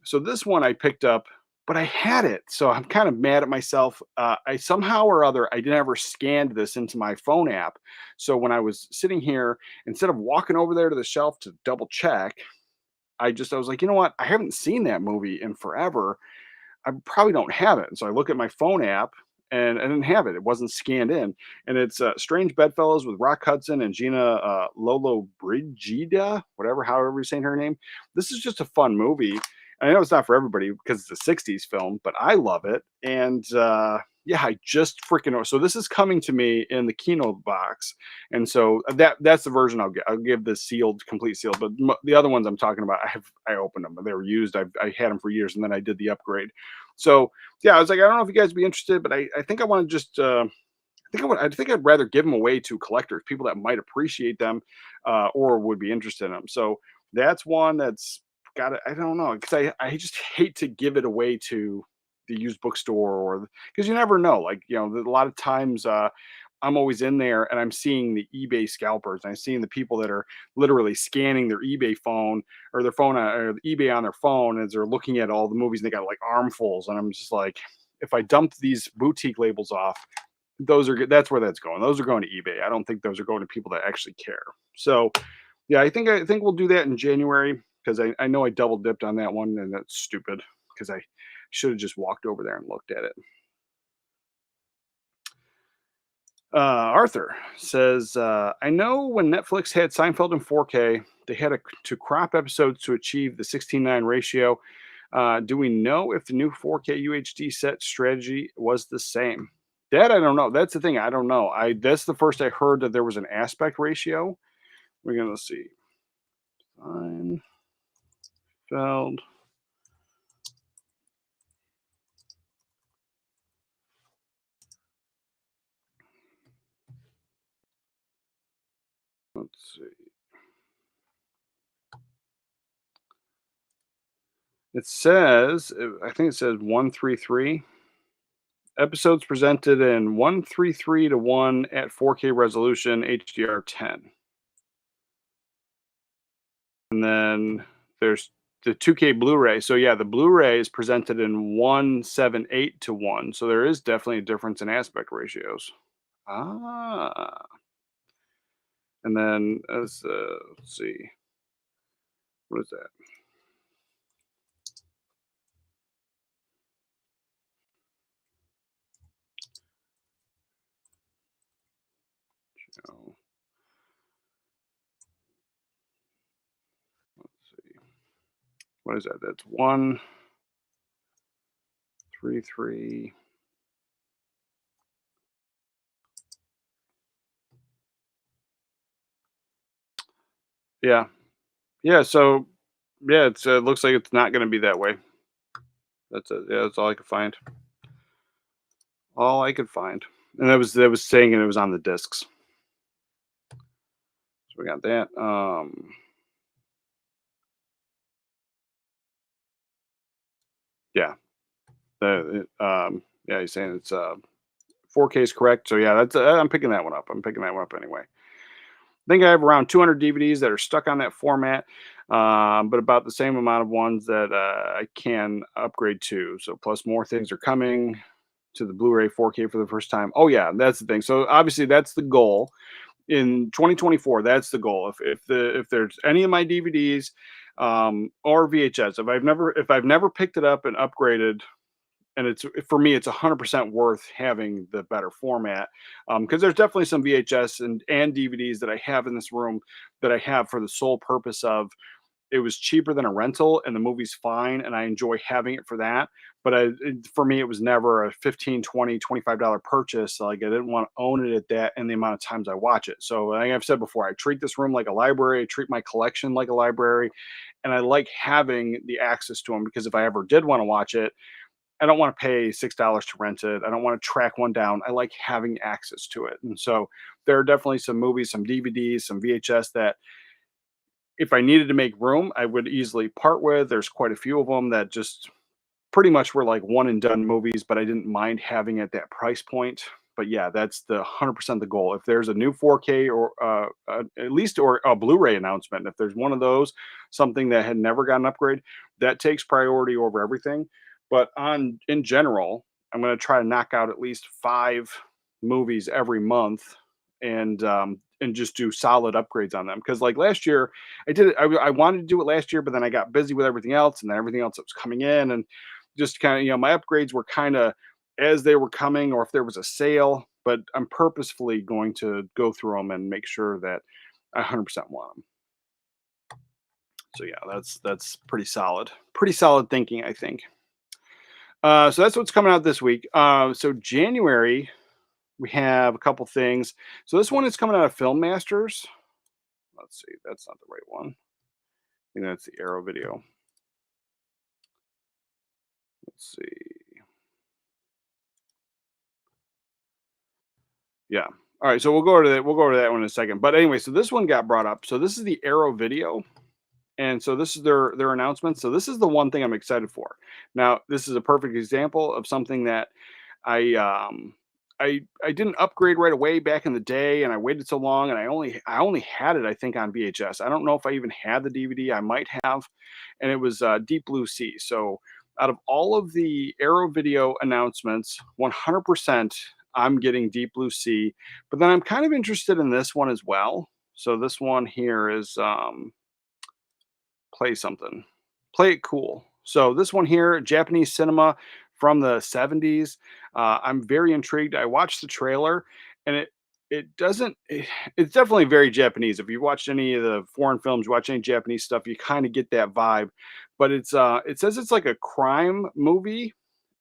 so this one I picked up, but I had it, so I'm kind of mad at myself. I somehow or other I never scanned this into my phone app. So when I was sitting here, instead of walking over there to the shelf to double check, I was like, you know what? I haven't seen that movie in forever. I probably don't have it. And so I look at my phone app and I didn't have it. It wasn't scanned in. And it's Strange Bedfellows with Rock Hudson and Gina Lolo Brigida, whatever, however you're saying her name. This is just a fun movie. I know it's not for everybody because it's a 60s film, but I love it. And yeah, I just freaking so this is coming to me in the Kino box. And so that's the version I'll get. I'll give the sealed, complete sealed. But the other ones I'm talking about, I opened them. They were used. I had them for years, and then I did the upgrade. So yeah, I was like, I don't know if you guys would be interested, but I think I want to just I think I'd rather give them away to collectors, people that might appreciate them or would be interested in them. So that's one that's got it. I don't know because I just hate to give it away to the used bookstore or because you never know. Like a lot of times I'm always in there and I'm seeing the eBay scalpers. And I'm seeing the people that are literally scanning their eBay phone or their phone or eBay on their phone as they're looking at all the movies. And they got like armfuls, and I'm just like, if I dumped these boutique labels off, those are good. That's where that's going. Those are going to eBay. I don't think those are going to people that actually care. So yeah, I think we'll do that in January because I know I double dipped on that one and that's stupid because I should have just walked over there and looked at it. Arthur says, I know when Netflix had Seinfeld in 4K, they had to crop episodes to achieve the 16:9 ratio. Do we know if the new 4K UHD set strategy was the same? That I don't know. That's the thing. I don't know. That's the first I heard that there was an aspect ratio. We're gonna see. Seinfeld. Let's see. It says, I think it says 133. Episodes presented in 133 to 1 at 4K resolution, HDR10. And then there's the 2K Blu-ray. So yeah, the Blu-ray is presented in 178 to 1. So there is definitely a difference in aspect ratios. Ah. And then let's see. What is that? Oh, let's see. What is that? That's 133. Yeah. Yeah, so yeah, it looks like it's not gonna be that way. That's it. Yeah, that's all I could find. All I could find. And that was saying it was on the discs. So we got that. Yeah. Yeah, he's saying it's 4K is correct. So yeah, that's I'm picking that one up. I'm picking that one up anyway. I think I have around 200 DVDs that are stuck on that format, but about the same amount of ones that I can upgrade to. So plus more things are coming to the Blu-ray 4K for the first time. Oh yeah, that's the thing. So obviously that's the goal in 2024. That's the goal. If there's any of my DVDs or VHS, if I've never picked it up and upgraded, and it's for me it's 100% worth having the better format because there's definitely some VHS and DVDs that I have in this room that I have for the sole purpose of it was cheaper than a rental and the movie's fine and I enjoy having it for that. But for me it was never a 15, 20, $25 purchase. Like I didn't want to own it at that and the amount of times I watch it. So like I've said before, I treat this room like a library. I treat my collection like a library, and I like having the access to them because if I ever did want to watch it, I don't want to pay $6 to rent it. I don't want to track one down. I like having access to it. And so there are definitely some movies, some DVDs, some VHS that if I needed to make room, I would easily part with. There's quite a few of them that just pretty much were like one and done movies, but I didn't mind having at that price point. But yeah, that's the 100% the goal. If there's a new 4K or at least or a Blu-ray announcement, if there's one of those, something that had never got an upgrade, that takes priority over everything. But on in general, I'm going to try to knock out at least 5 movies every month, and just do solid upgrades on them. Because like last year, I did it. I wanted to do it last year, but then I got busy with everything else, and then everything else that was coming in, and just kind of, my upgrades were kind of as they were coming or if there was a sale, but I'm purposefully going to go through them and make sure that I 100% want them. So yeah, that's pretty solid. Pretty solid thinking, I think. So that's what's coming out this week. So January, we have a couple things. So this one is coming out of Film Masters. Let's see, that's not the right one. I think that's the Arrow video. Let's see. Yeah. All right. So we'll go to that. We'll go to that one in a second. But anyway, so this one got brought up. So this is the Arrow video, and so this is their announcement. So this is the one thing I'm excited for. Now, this is a perfect example of something that I I didn't upgrade right away back in the day, and I waited so long, and I only had it I think on VHS. I don't know if I even had the DVD. I might have, and it was Deep Blue Sea. So out of all of the Arrow video announcements, 100% I'm getting Deep Blue Sea. But then I'm kind of interested in this one as well. So this one here is play something. Play it cool. So this one here, Japanese cinema from the 70s. I'm very intrigued. I watched the trailer and it doesn't it's definitely very Japanese. If you watched any of the foreign films, you watch any Japanese stuff, you kind of get that vibe. But it says it's like a crime movie.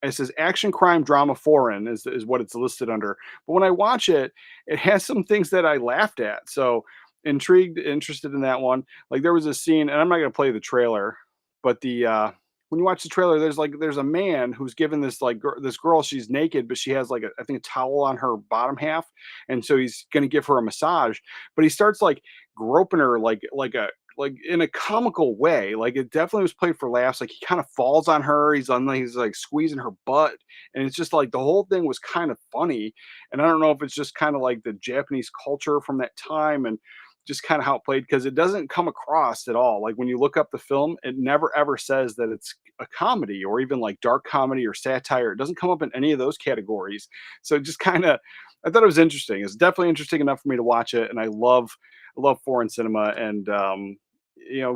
It says action crime drama foreign is what it's listed under. But when I watch it, it has some things that I laughed at. So interested in that one. Like there was a scene, and I'm not gonna play the trailer, but when you watch the trailer, there's a man who's given this this girl, she's naked, but she has like I think a towel on her bottom half, and so he's gonna give her a massage, but he starts like groping her like in a comical way. Like it definitely was played for laughs. Like he kind of falls on her, he's like squeezing her butt, and it's just like the whole thing was kind of funny. And I don't know if it's just kind of like the Japanese culture from that time and just kind of how it played because it doesn't come across at all. Like when you look up the film, it never ever says that it's a comedy or even like dark comedy or satire. It doesn't come up in any of those categories. So it just kind of, I thought it was interesting. It's definitely interesting enough for me to watch it, and I love foreign cinema, and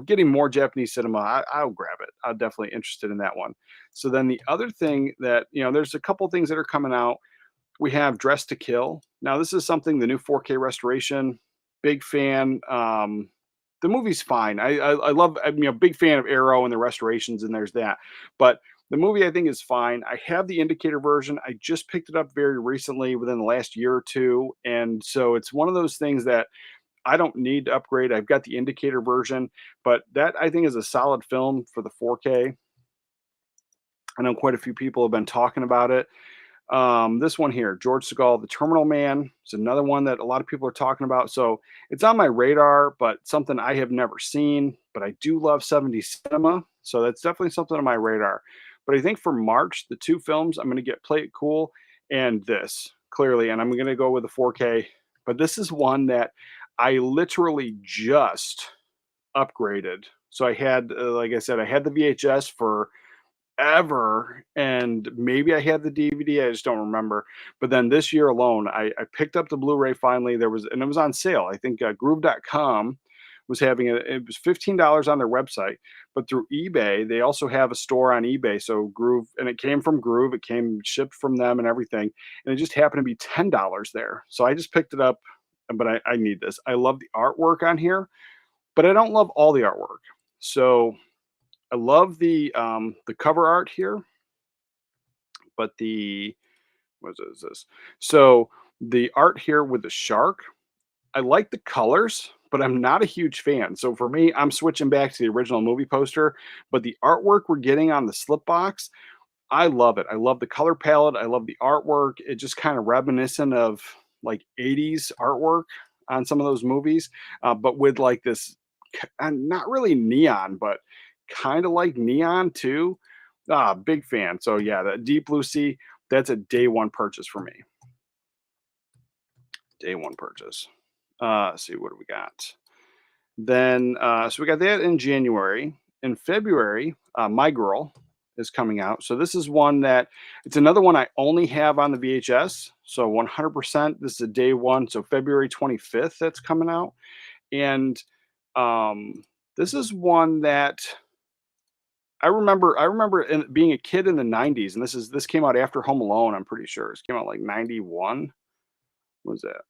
getting more Japanese cinema, I'll grab it. I'm definitely interested in that one. So then the other thing that there's a couple things that are coming out. We have Dress to Kill. Now this is something the new 4K restoration. Big fan. The movie's fine. I love. I'm big fan of Arrow and the restorations, and there's that. But the movie I think is fine. I have the indicator version. I just picked it up very recently, within the last year or two, and so it's one of those things that I don't need to upgrade. I've got the indicator version, but that I think is a solid film for the 4K. I know quite a few people have been talking about it. This one here, George Segal, The Terminal Man, is another one that a lot of people are talking about. So it's on my radar, but something I have never seen. But I do love 70s cinema, so that's definitely something on my radar. But I think for March, the two films I'm going to get Play It Cool and this clearly, and I'm going to go with the 4K. But this is one that I literally just upgraded. So I had, like I said, I had the VHS for ever, and maybe I had the DVD, I just don't remember. But then this year alone, I picked up the Blu-ray finally. And it was on sale. I think Groove.com was having it. It was $15 on their website, but through eBay, they also have a store on eBay. So Groove, and it came from Groove, it came shipped from them and everything, and it just happened to be $10 there. So I just picked it up, but I need this. I love the artwork on here, but I don't love all the artwork. So I love the cover art here, but what is this? So the art here with the shark, I like the colors, but I'm not a huge fan. So for me, I'm switching back to the original movie poster. But the artwork we're getting on the slip box, I love it. I love the color palette. I love the artwork. It just kind of reminiscent of like 80s artwork on some of those movies, but with like this, not really neon, but kind of like neon too. Big fan. So yeah, that Deep Blue Sea, that's a day one purchase for me. Day one purchase. Let's see, what do we got? Then, so we got that in January. In February, My Girl is coming out. So this is one that it's another one I only have on the VHS. So 100%. This is a day one. So February 25th that's coming out. And this is one that I remember being a kid in the 90s, and this came out after Home Alone, I'm pretty sure. It came out like 91. What was that?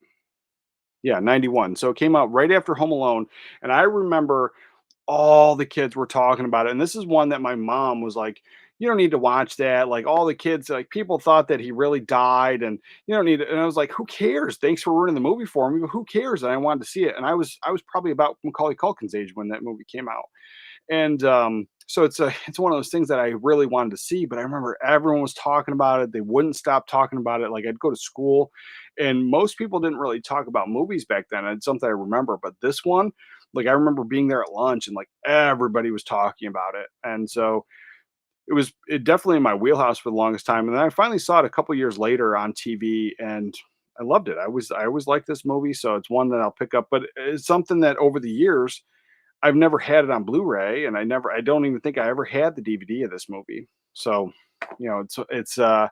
Yeah, 91. So it came out right after Home Alone, and I remember all the kids were talking about it. And this is one that my mom was like, "You don't need to watch that." Like all the kids, like people thought that he really died, and you don't need it. And I was like, "Who cares? Thanks for ruining the movie for me, but who cares?" And I wanted to see it. And I was probably about Macaulay Culkin's age when that movie came out. And so it's one of those things that I really wanted to see, but I remember everyone was talking about it. They wouldn't stop talking about it. Like I'd go to school, and most people didn't really talk about movies back then. It's something I remember, but this one, like I remember being there at lunch, and like everybody was talking about it, and so it definitely in my wheelhouse for the longest time. And then I finally saw it a couple years later on TV, and I loved it. I always liked this movie, so it's one that I'll pick up. But it's something that over the years I've never had it on Blu-ray, and I don't even think I ever had the DVD of this movie. So, and I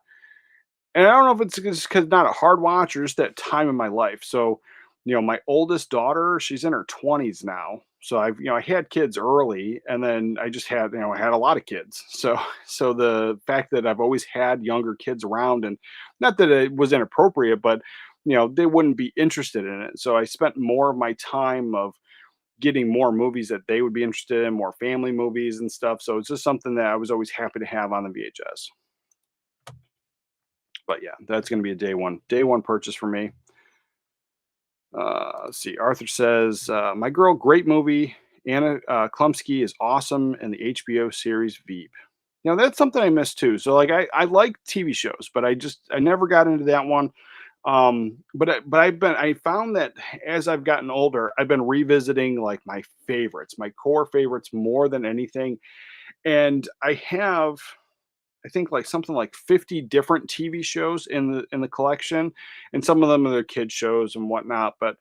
don't know if it's just because not a hard watch or just that time in my life. So, my oldest daughter, she's in her 20s now. So I had kids early, and then I just had, I had a lot of kids. So, so the fact that I've always had younger kids around, and not that it was inappropriate, but they wouldn't be interested in it. So I spent more of my time of getting more movies that they would be interested in, more family movies and stuff. So it's just something that I was always happy to have on the VHS. But yeah, that's going to be a day one purchase for me. Let's see. Arthur says, "My Girl, great movie. Anna Klumsky is awesome in the HBO series Veep." That's something I miss too. So like I like TV shows, but I never got into that one. I found that as I've gotten older, I've been revisiting like my favorites, my core favorites more than anything. And I have, I think like something like 50 different TV shows in the collection, and some of them are their kid shows and whatnot. But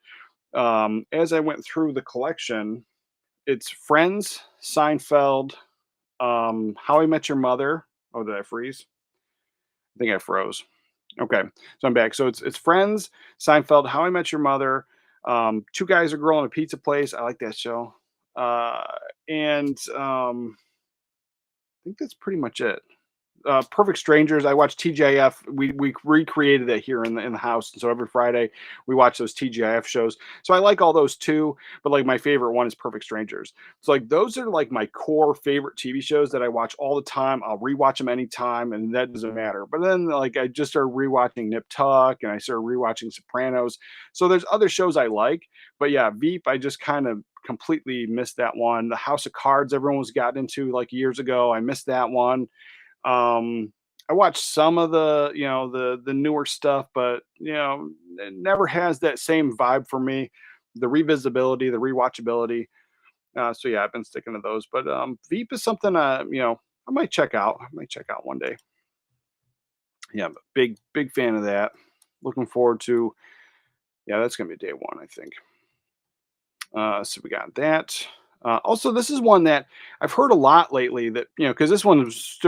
as I went through the collection, it's Friends, Seinfeld, How I Met Your Mother. Oh, did I freeze? I think I froze. Okay, so I'm back. So it's Friends, Seinfeld, How I Met Your Mother, Two Guys, a Girl in a Pizza Place. I like that show. Uh, and I think that's pretty much it. Perfect Strangers. I watch TGIF. We recreated it here in the house, and so every Friday we watch those TGIF shows. So I like all those too, but like my favorite one is Perfect Strangers. So like those are like my core favorite TV shows that I watch all the time. I'll rewatch them anytime, and that doesn't matter. But then like I just started rewatching Nip Tuck, and I started rewatching Sopranos. So there's other shows I like, but yeah, Veep. I just kind of completely missed that one. The House of Cards everyone was gotten into like years ago. I missed that one. I watched some of the newer stuff, but it never has that same vibe for me. The revisability, the rewatchability. So yeah, I've been sticking to those. But Veep is something I might check out. I might check out one day. Yeah, but big fan of that. Looking forward to. Yeah, that's gonna be day one, I think. So we got that. Also, this is one that I've heard a lot lately that, because this one was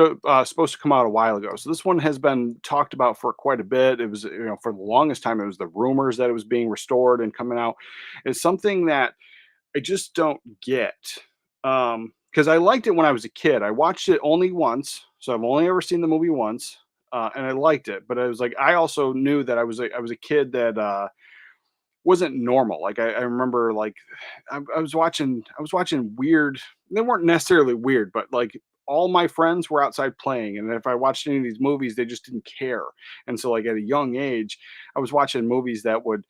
supposed to come out a while ago. So this one has been talked about for quite a bit. It was, for the longest time, it was the rumors that it was being restored and coming out. It's something that I just don't get. Because I liked it when I was a kid. I watched it only once. So I've only ever seen the movie once. And I liked it. But I was like, I also knew that I was a kid that, wasn't normal. Like I remember like I was watching weird, they weren't necessarily weird, but like all my friends were outside playing. And if I watched any of these movies, they just didn't care. And so like at a young age, I was watching movies that would,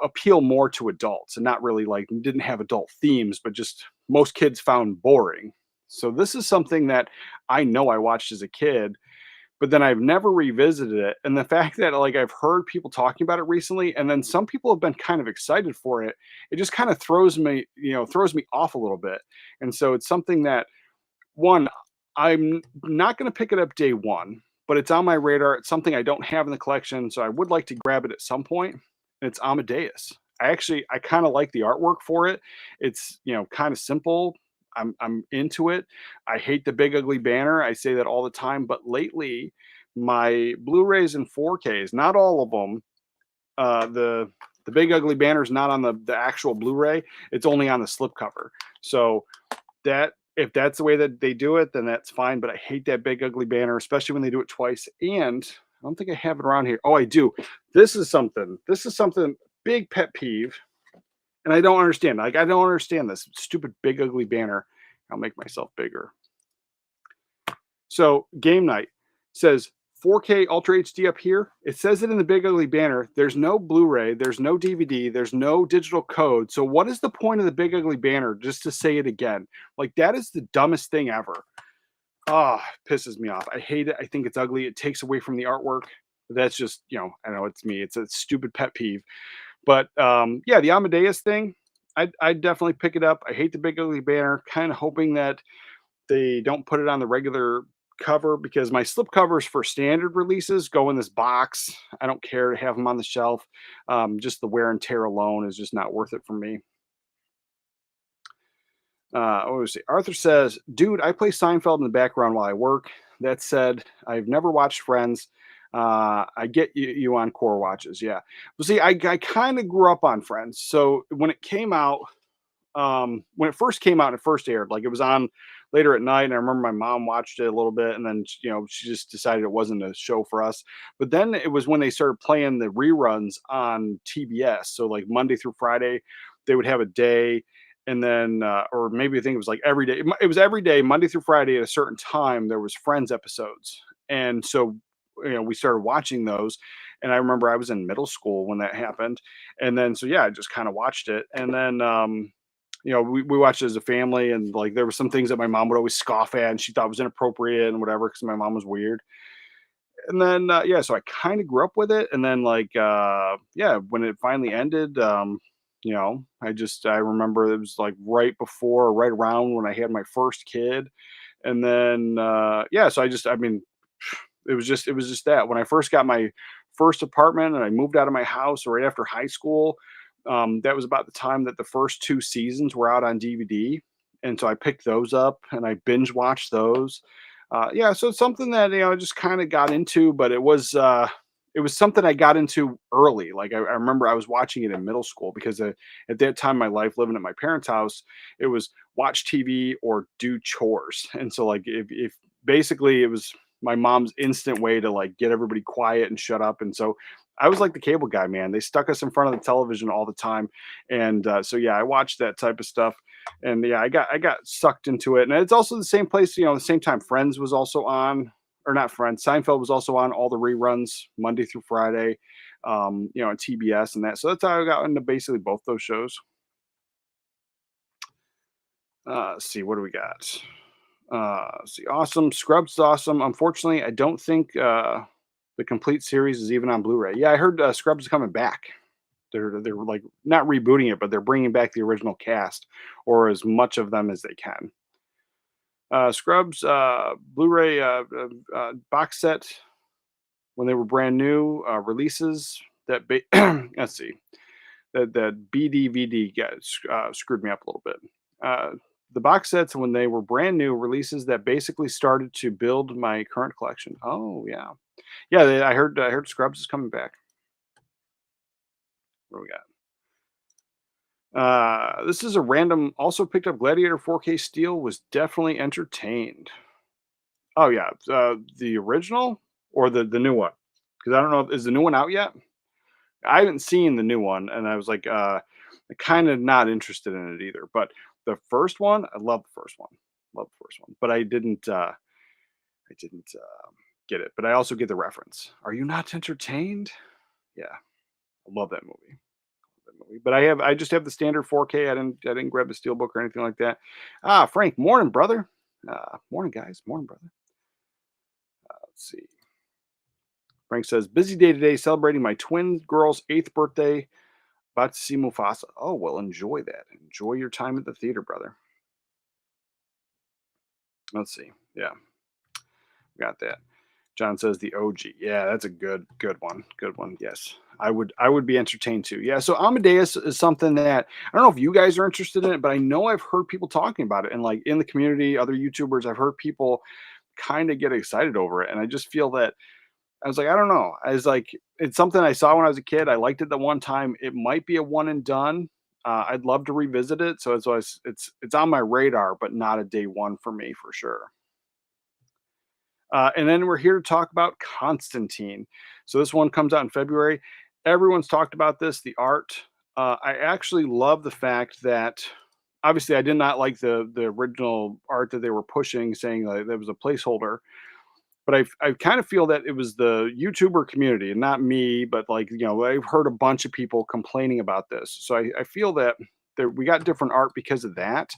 appeal more to adults and not really like didn't have adult themes, but just most kids found boring. So this is something that I know I watched as a kid, but then I've never revisited it. And the fact that like I've heard people talking about it recently, and then some people have been kind of excited for it, it just kind of throws me off a little bit. And so it's something that one, I'm not going to pick it up day one, but it's on my radar. It's something I don't have in the collection, so I would like to grab it at some point. And it's Amadeus. I kind of like the artwork for it. It's kind of simple. I'm into it. I hate the big ugly banner. I say that all the time, but lately my Blu-rays and 4Ks, not all of them, the big ugly banner is not on the actual Blu-ray. It's only on the slipcover. So that if that's the way that they do it, then that's fine. But I hate that big ugly banner, especially when they do it twice. And I don't think I have it around here. Oh, I do. This is something. Big pet peeve, and I don't understand. Like I don't understand this stupid big ugly banner. I'll make myself bigger. So game night says 4K Ultra HD up here. It says it in the big ugly banner. There's no Blu-ray. There's no DVD. There's no digital code. So what is the point of the big ugly banner just to say it again? Like that is the dumbest thing ever. Ah, pisses me off. I hate it. I think it's ugly. It takes away from the artwork. That's just, I know it's me. It's a stupid pet peeve. But yeah, the Amadeus thing, I'd definitely pick it up. I hate the big ugly banner. Kind of hoping that they don't put it on the regular cover because my slip covers for standard releases go in this box. I don't care to have them on the shelf. Just the wear and tear alone is just not worth it for me. What was it? Arthur says, dude, I play Seinfeld in the background while I work. That said, I've never watched Friends. I get you on core watches. Yeah. Well, see, I kind of grew up on Friends. So when it came out, when it first came out and it first aired, like it was on later at night. And I remember my mom watched it a little bit and then, she just decided it wasn't a show for us. But then it was when they started playing the reruns on TBS. So like Monday through Friday, they would have a day. And then, or maybe I think it was like every day. It was every day, Monday through Friday at a certain time. There was Friends episodes, and so we started watching those. And I remember I was in middle school when that happened, and then so yeah, I just kind of watched it, and then we watched it as a family, and like there were some things that my mom would always scoff at, and she thought was inappropriate and whatever because my mom was weird. And then yeah, so I kind of grew up with it, and then like yeah, when it finally ended, I remember it was like right before, right around when I had my first kid, and then yeah, so I mean, it was just that when I first got my first apartment and I moved out of my house right after high school, that was about the time that the first two seasons were out on DVD, and so I picked those up and I binge watched those. Yeah, so it's something that I just kind of got into, but it was something I got into early. Like I remember I was watching it in middle school because at that time in my life living at my parents' house, it was watch TV or do chores, and so like if basically it was my mom's instant way to like get everybody quiet and shut up, and so I was like the cable guy, man. They stuck us in front of the television all the time, and so yeah, I watched that type of stuff, and yeah, I got sucked into it. And it's also the same place, the same time Friends was also on, or not Friends, Seinfeld was also on all the reruns Monday through Friday, on TBS and that. So that's how I got into basically both those shows. Let's see, what do we got? Let's see, awesome. Scrubs is awesome. Unfortunately, I don't think the complete series is even on Blu-ray. Yeah, I heard Scrubs is coming back. They're like not rebooting it, but they're bringing back the original cast or as much of them as they can. Scrubs Blu-ray box set when they were brand new releases that let's see that BDVD got screwed me up a little bit. The box sets when they were brand new releases that basically started to build my current collection. Oh yeah, yeah. I heard Scrubs is coming back. What do we got? This is a random. Also picked up Gladiator 4K Steel. Was definitely entertained. Oh yeah, the original or the new one? Because I don't know. Is the new one out yet? I haven't seen the new one, and I was like, kind of not interested in it either. But the first one, I love the first one. Love the first one, but I didn't. I didn't get it. But I also get the reference. Are you not entertained? Yeah, I love that movie. But I just have the standard 4K. I didn't grab the steelbook or anything like that. Frank, morning, brother. Morning, guys. Morning, brother. Let's see. Frank says, busy day today celebrating my twin girl's 8th birthday. About to see Mufasa. Oh, well, enjoy that. Enjoy your time at the theater, brother. Let's see. Yeah, got that. John says the OG. Yeah, that's a good one. Good one. Yes. I would be entertained too. Yeah, so Amadeus is something that I don't know if you guys are interested in it, but I know I've heard people talking about it and like in the community, other YouTubers, I've heard people kind of get excited over it. And I just feel that I was like, I don't know. I was like, it's something I saw when I was a kid. I liked it the one time. It might be a one and done. I'd love to revisit it. So it's on my radar, but not a day one for me for sure. And then we're here to talk about Constantine. So this one comes out in February. Everyone's talked about this. The art. I actually love the fact that obviously I did not like the original art that they were pushing, saying like there was a placeholder. But I kind of feel that it was the YouTuber community and not me, but like I've heard a bunch of people complaining about this. So I feel that we got different art because of that.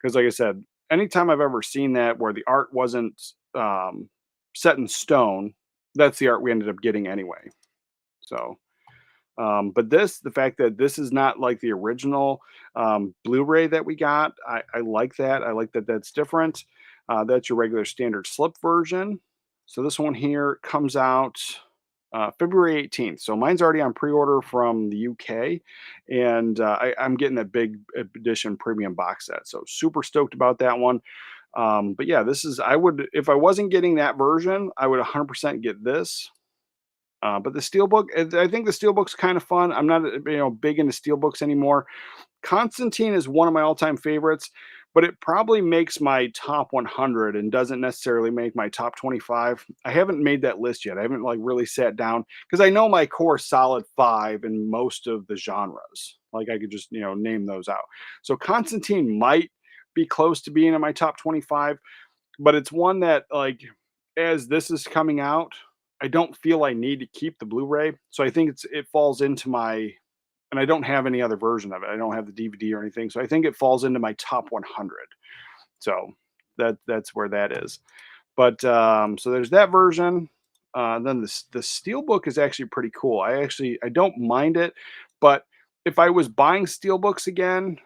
Because like I said, anytime I've ever seen that where the art wasn't set in stone, that's the art we ended up getting anyway. So, but the fact that this is not like the original Blu-ray that we got, I like that. I like that that's different. That's your regular standard slip version. So this one here comes out February 18th. So mine's already on pre-order from the UK, and I'm getting that big edition premium box set. So super stoked about that one. But yeah, this is I would if I wasn't getting that version, I would 100% get this. But the steelbook, I think the steelbook's kind of fun. I'm not big into steelbooks anymore. Constantine is one of my all-time favorites, but it probably makes my top 100 and doesn't necessarily make my top 25. I haven't made that list yet. I haven't like really sat down because I know my core solid five in most of the genres. Like I could just name those out. So Constantine might be close to being in my top 25, but it's one that like as this is coming out, I don't feel I need to keep the Blu-ray. So I think it falls into my and I don't have any other version of it. I don't have the DVD or anything. So I think it falls into my top 100. So that's where that is. But so there's that version. Then the steelbook is actually pretty cool. I don't mind it, but if I was buying steelbooks again,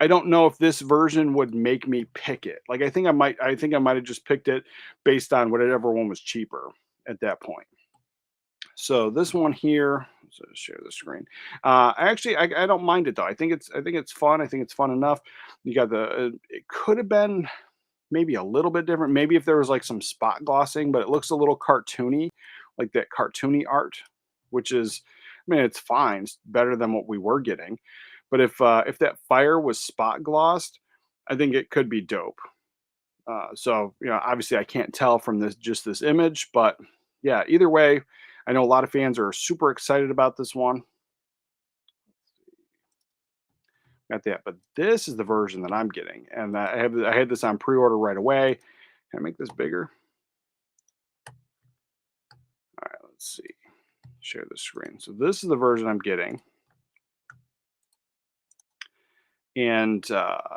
I don't know if this version would make me pick it. Like I think I might have just picked it based on whatever one was cheaper at that point. So this one here, so share the screen. I don't mind it though. I think it's fun. I think it's fun enough. You got it could have been maybe a little bit different. Maybe if there was like some spot glossing, but it looks a little cartoony, like that cartoony art, which is, I mean, it's fine. It's better than what we were getting. But if that fire was spot glossed, I think it could be dope. So obviously I can't tell from this image, but yeah, either way, I know a lot of fans are super excited about this one. Got that, but this is the version that I'm getting, and I had this on pre-order right away. Can I make this bigger? All right, let's see. Share the screen. So this is the version I'm getting, and let's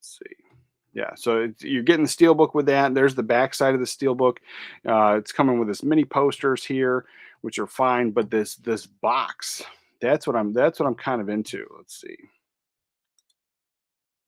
see. Yeah, so you're getting the steelbook with that. There's the back side of the steelbook. It's coming with this mini posters here, which are fine, but this box, that's what I'm kind of into. Let's see.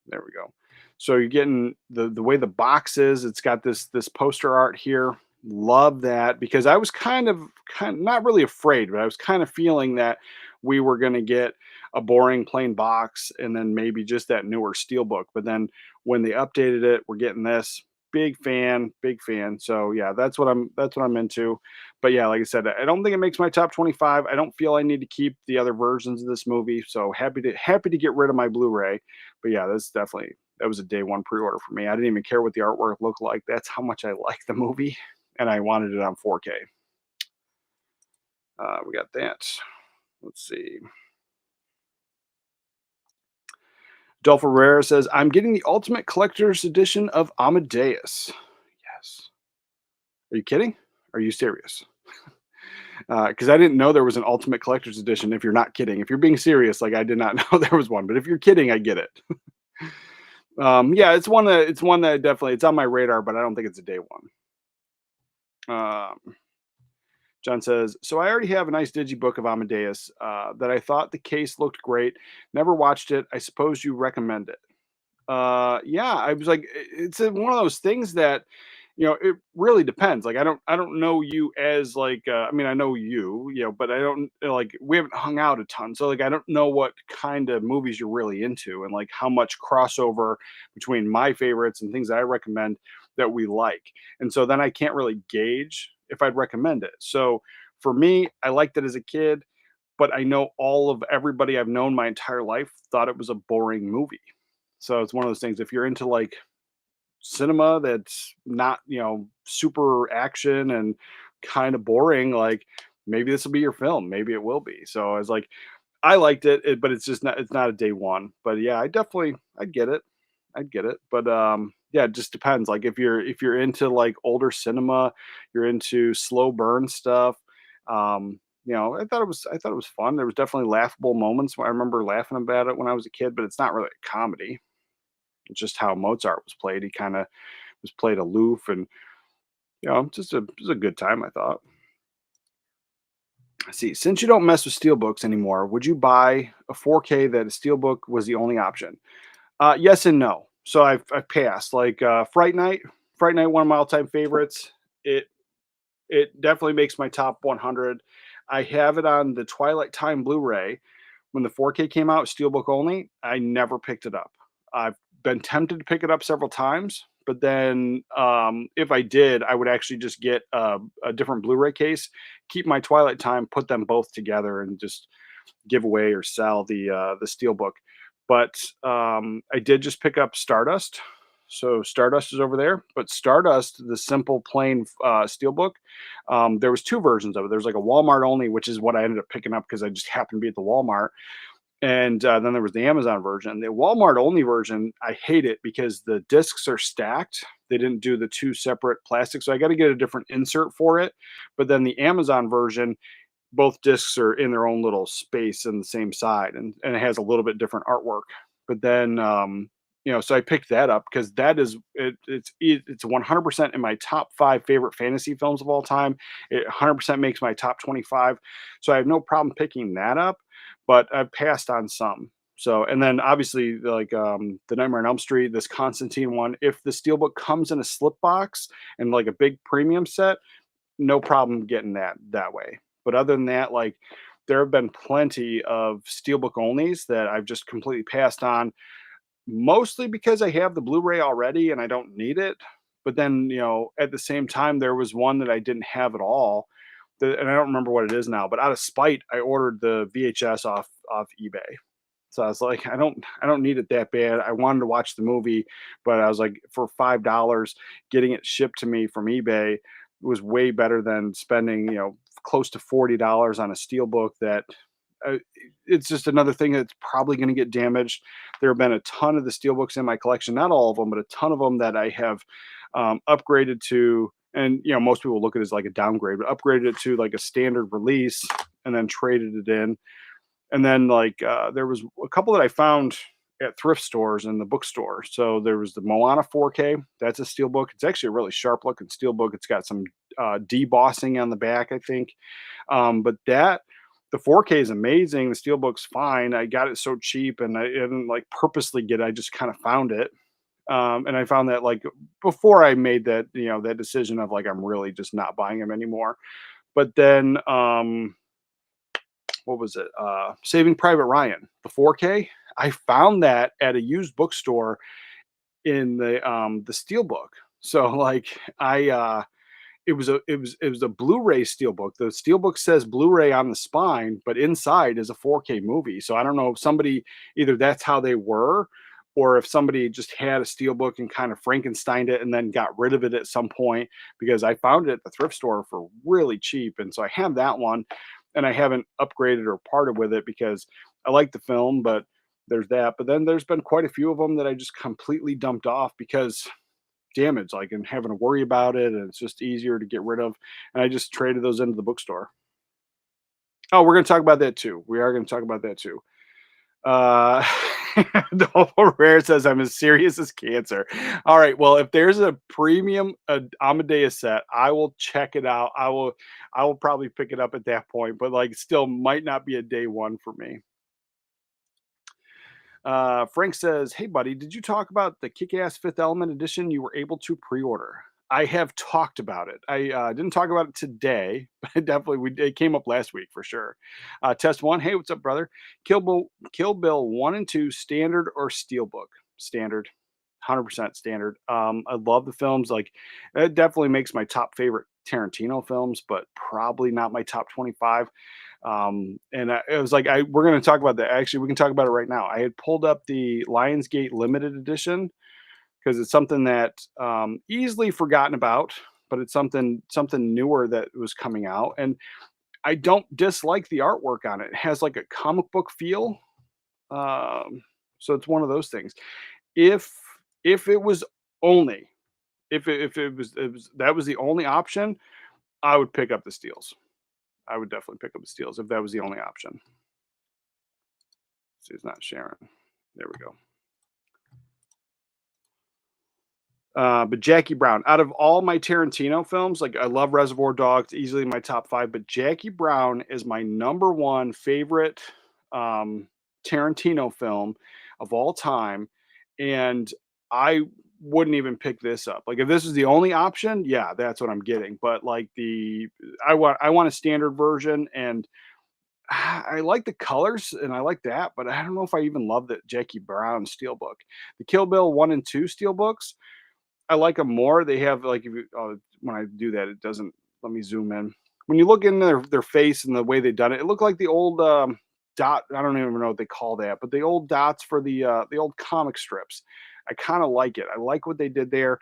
There we go. So you're getting the way the box is. It's got this poster art here. Love that because I was kind of not really afraid, but I was kind of feeling that we were going to get a boring plain box and then maybe just that newer steelbook. But then when they updated it, we're getting this. Big fan, big fan. So yeah, that's what I'm into. But yeah, like I said, I don't think it makes my top 25. I don't feel I need to keep the other versions of this movie. So happy to get rid of my Blu-ray. But yeah, that was a day one pre-order for me. I didn't even care what the artwork looked like. That's how much I like the movie, and I wanted it on 4K. We got that. Let's see. Dolph Herrera says, "I'm getting the Ultimate Collector's Edition of Amadeus." Yes. Are you kidding? Are you serious? Because I didn't know there was an Ultimate Collector's Edition. If you're not kidding, if you're being serious, like I did not know there was one. But if you're kidding, I get it. Yeah, it's one that definitely it's on my radar, but I don't think it's a day one. Um, John says, so I already have a nice digibook of Amadeus that I thought the case looked great. Never watched it. I suppose you recommend it. Yeah, I was like, it's one of those things that, it really depends. Like, I don't know you as like, I mean, I know you, but I don't like, we haven't hung out a ton. So like, I don't know what kind of movies you're really into and like how much crossover between my favorites and things that I recommend that we like. And so then I can't really gauge if I'd recommend it. So for me, I liked it as a kid, but I know all of everybody I've known my entire life thought it was a boring movie. So it's one of those things. If you're into like cinema that's not, super action and kind of boring, like maybe this will be your film. Maybe it will be. So I was like, I liked it, but it's not a day one. But yeah, I get it. I get it. But yeah, it just depends. Like if you're into like older cinema, you're into slow burn stuff. I thought it was fun. There was definitely laughable moments. I remember laughing about it when I was a kid, but it's not really a comedy. Just how Mozart was played. He kind of was played aloof and just a good time. I thought. Let's see, since you don't mess with steelbooks anymore, would you buy a 4K that a steelbook was the only option? Yes and no. So I've passed. Like Fright Night. Fright Night, one of my all time favorites. It it definitely makes my top 100. I have it on the Twilight Time Blu-ray. When the 4K came out, steelbook only, I never picked it up. I've been tempted to pick it up several times, but then if I did, I would actually just get a different Blu-ray case, keep my Twilight Time, put them both together, and just give away or sell the steelbook. But I did just pick up Stardust. So Stardust is over there, but Stardust, the simple plain steelbook, there was two versions of it. There's like a Walmart only, which is what I ended up picking up because I just happened to be at the Walmart, and then there was the Amazon version. The Walmart only version, I hate it because the discs are stacked. They didn't do the two separate plastics, so I got to get a different insert for it. But then the Amazon version, both discs are in their own little space in the same side, and it has a little bit different artwork. But then so I picked that up because that is it's 100% in my top 5 favorite fantasy films of all time. It 100% makes my top 25. So I have no problem picking that up, but I've passed on some. So, and then obviously like the Nightmare on Elm Street, this Constantine one, if the steelbook comes in a slip box and like a big premium set, no problem getting that way. But other than that, like there have been plenty of steelbook onlys that I've just completely passed on, mostly because I have the Blu-ray already and I don't need it. But then, at the same time, there was one that I didn't have at all. And I don't remember what it is now, but out of spite, I ordered the VHS off eBay. So I was like, I don't need it that bad. I wanted to watch the movie, but I was like, for $5, getting it shipped to me from eBay was way better than spending, close to $40 on a steelbook that uh, it's just another thing that's probably going to get damaged. There have been a ton of the steelbooks in my collection, not all of them, but a ton of them that I have upgraded to. And most people look at it as like a downgrade, but upgraded it to like a standard release and then traded it in. And then like there was a couple that I found at thrift stores in the bookstore. So there was the Moana 4K. That's a steelbook. It's actually a really sharp looking steelbook. It's got some debossing on the back, I think. But the 4K is amazing. The steelbook's fine. I got it so cheap, and I didn't like purposely get it. I just kind of found it. And I found that like before I made that decision of like I'm really just not buying them anymore. But then what was it? Saving Private Ryan, the 4K. I found that at a used bookstore in the steelbook. So like it was a Blu-ray steelbook. The steelbook says Blu-ray on the spine, but inside is a 4K movie. So I don't know if somebody, either that's how they were, or if somebody just had a steelbook and kind of Frankensteined it and then got rid of it at some point, because I found it at the thrift store for really cheap. And so I have that one, and I haven't upgraded or parted with it because I like the film, but there's that. But then there's been quite a few of them that I just completely dumped off because damage, like, and having to worry about it, and it's just easier to get rid of. And I just traded those into the bookstore. Oh, we're going to talk about that too. We are going to talk about that too. Uh, Adolfo Rare says I'm as serious as cancer. All right. Well, if there's a premium Amadeus set, I will check it out. I will probably pick it up at that point, but like still might not be a day one for me. Frank says, "Hey, buddy, did you talk about the Kick-Ass Fifth Element edition you were able to pre-order?" I have talked about it. I didn't talk about it today, but it came up last week for sure. Test one. Hey, what's up, brother? Kill Bill 1 and 2, standard or steelbook? Standard. 100% standard. I love the films. Like, it definitely makes my top favorite Tarantino films, but probably not my top 25. It was like we're going to talk about that. Actually, we can talk about it right now. I had pulled up the Lionsgate Limited edition because it's something that easily forgotten about, but it's something newer that was coming out, and I don't dislike the artwork on it. It has like a comic book feel, um, so it's one of those things. If if it was only if it was that was the only option, I would pick up the steals. I would definitely pick up the steals if that was the only option. See, it's not sharing. There we go. But Jackie Brown, out of all my Tarantino films, like I love Reservoir Dogs, easily my top five, but Jackie Brown is my number one favorite um, Tarantino film of all time. And I wouldn't even pick this up. Like if this is the only option, yeah, that's what I'm getting. But like I want a standard version, and I like the colors and I like that, but I don't know if I even love the Jackie Brown steelbook. The Kill Bill 1 and 2 steelbooks, I like them more. They have like if you when I do that, it doesn't let me zoom in. When you look in their face and the way they've done it, it looked like the old dot. I don't even know what they call that, but the old dots for the old comic strips. I kind of like it. I like what they did there.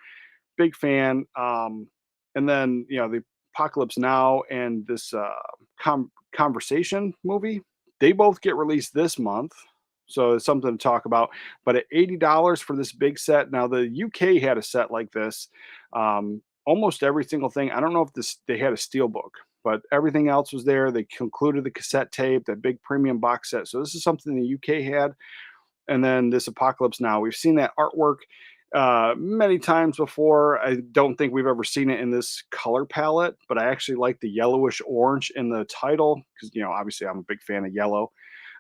Big fan. And then the Apocalypse Now and this Conversation movie, they both get released this month. So it's something to talk about. But at $80 for this big set. Now the UK had a set like this. Almost every single thing. I don't know if they had a steel book, but everything else was there. They concluded the cassette tape, that big premium box set. So this is something the UK had. And then this Apocalypse Now, we've seen that artwork many times before. I don't think we've ever seen it in this color palette, but I actually like the yellowish orange in the title because obviously I'm a big fan of yellow.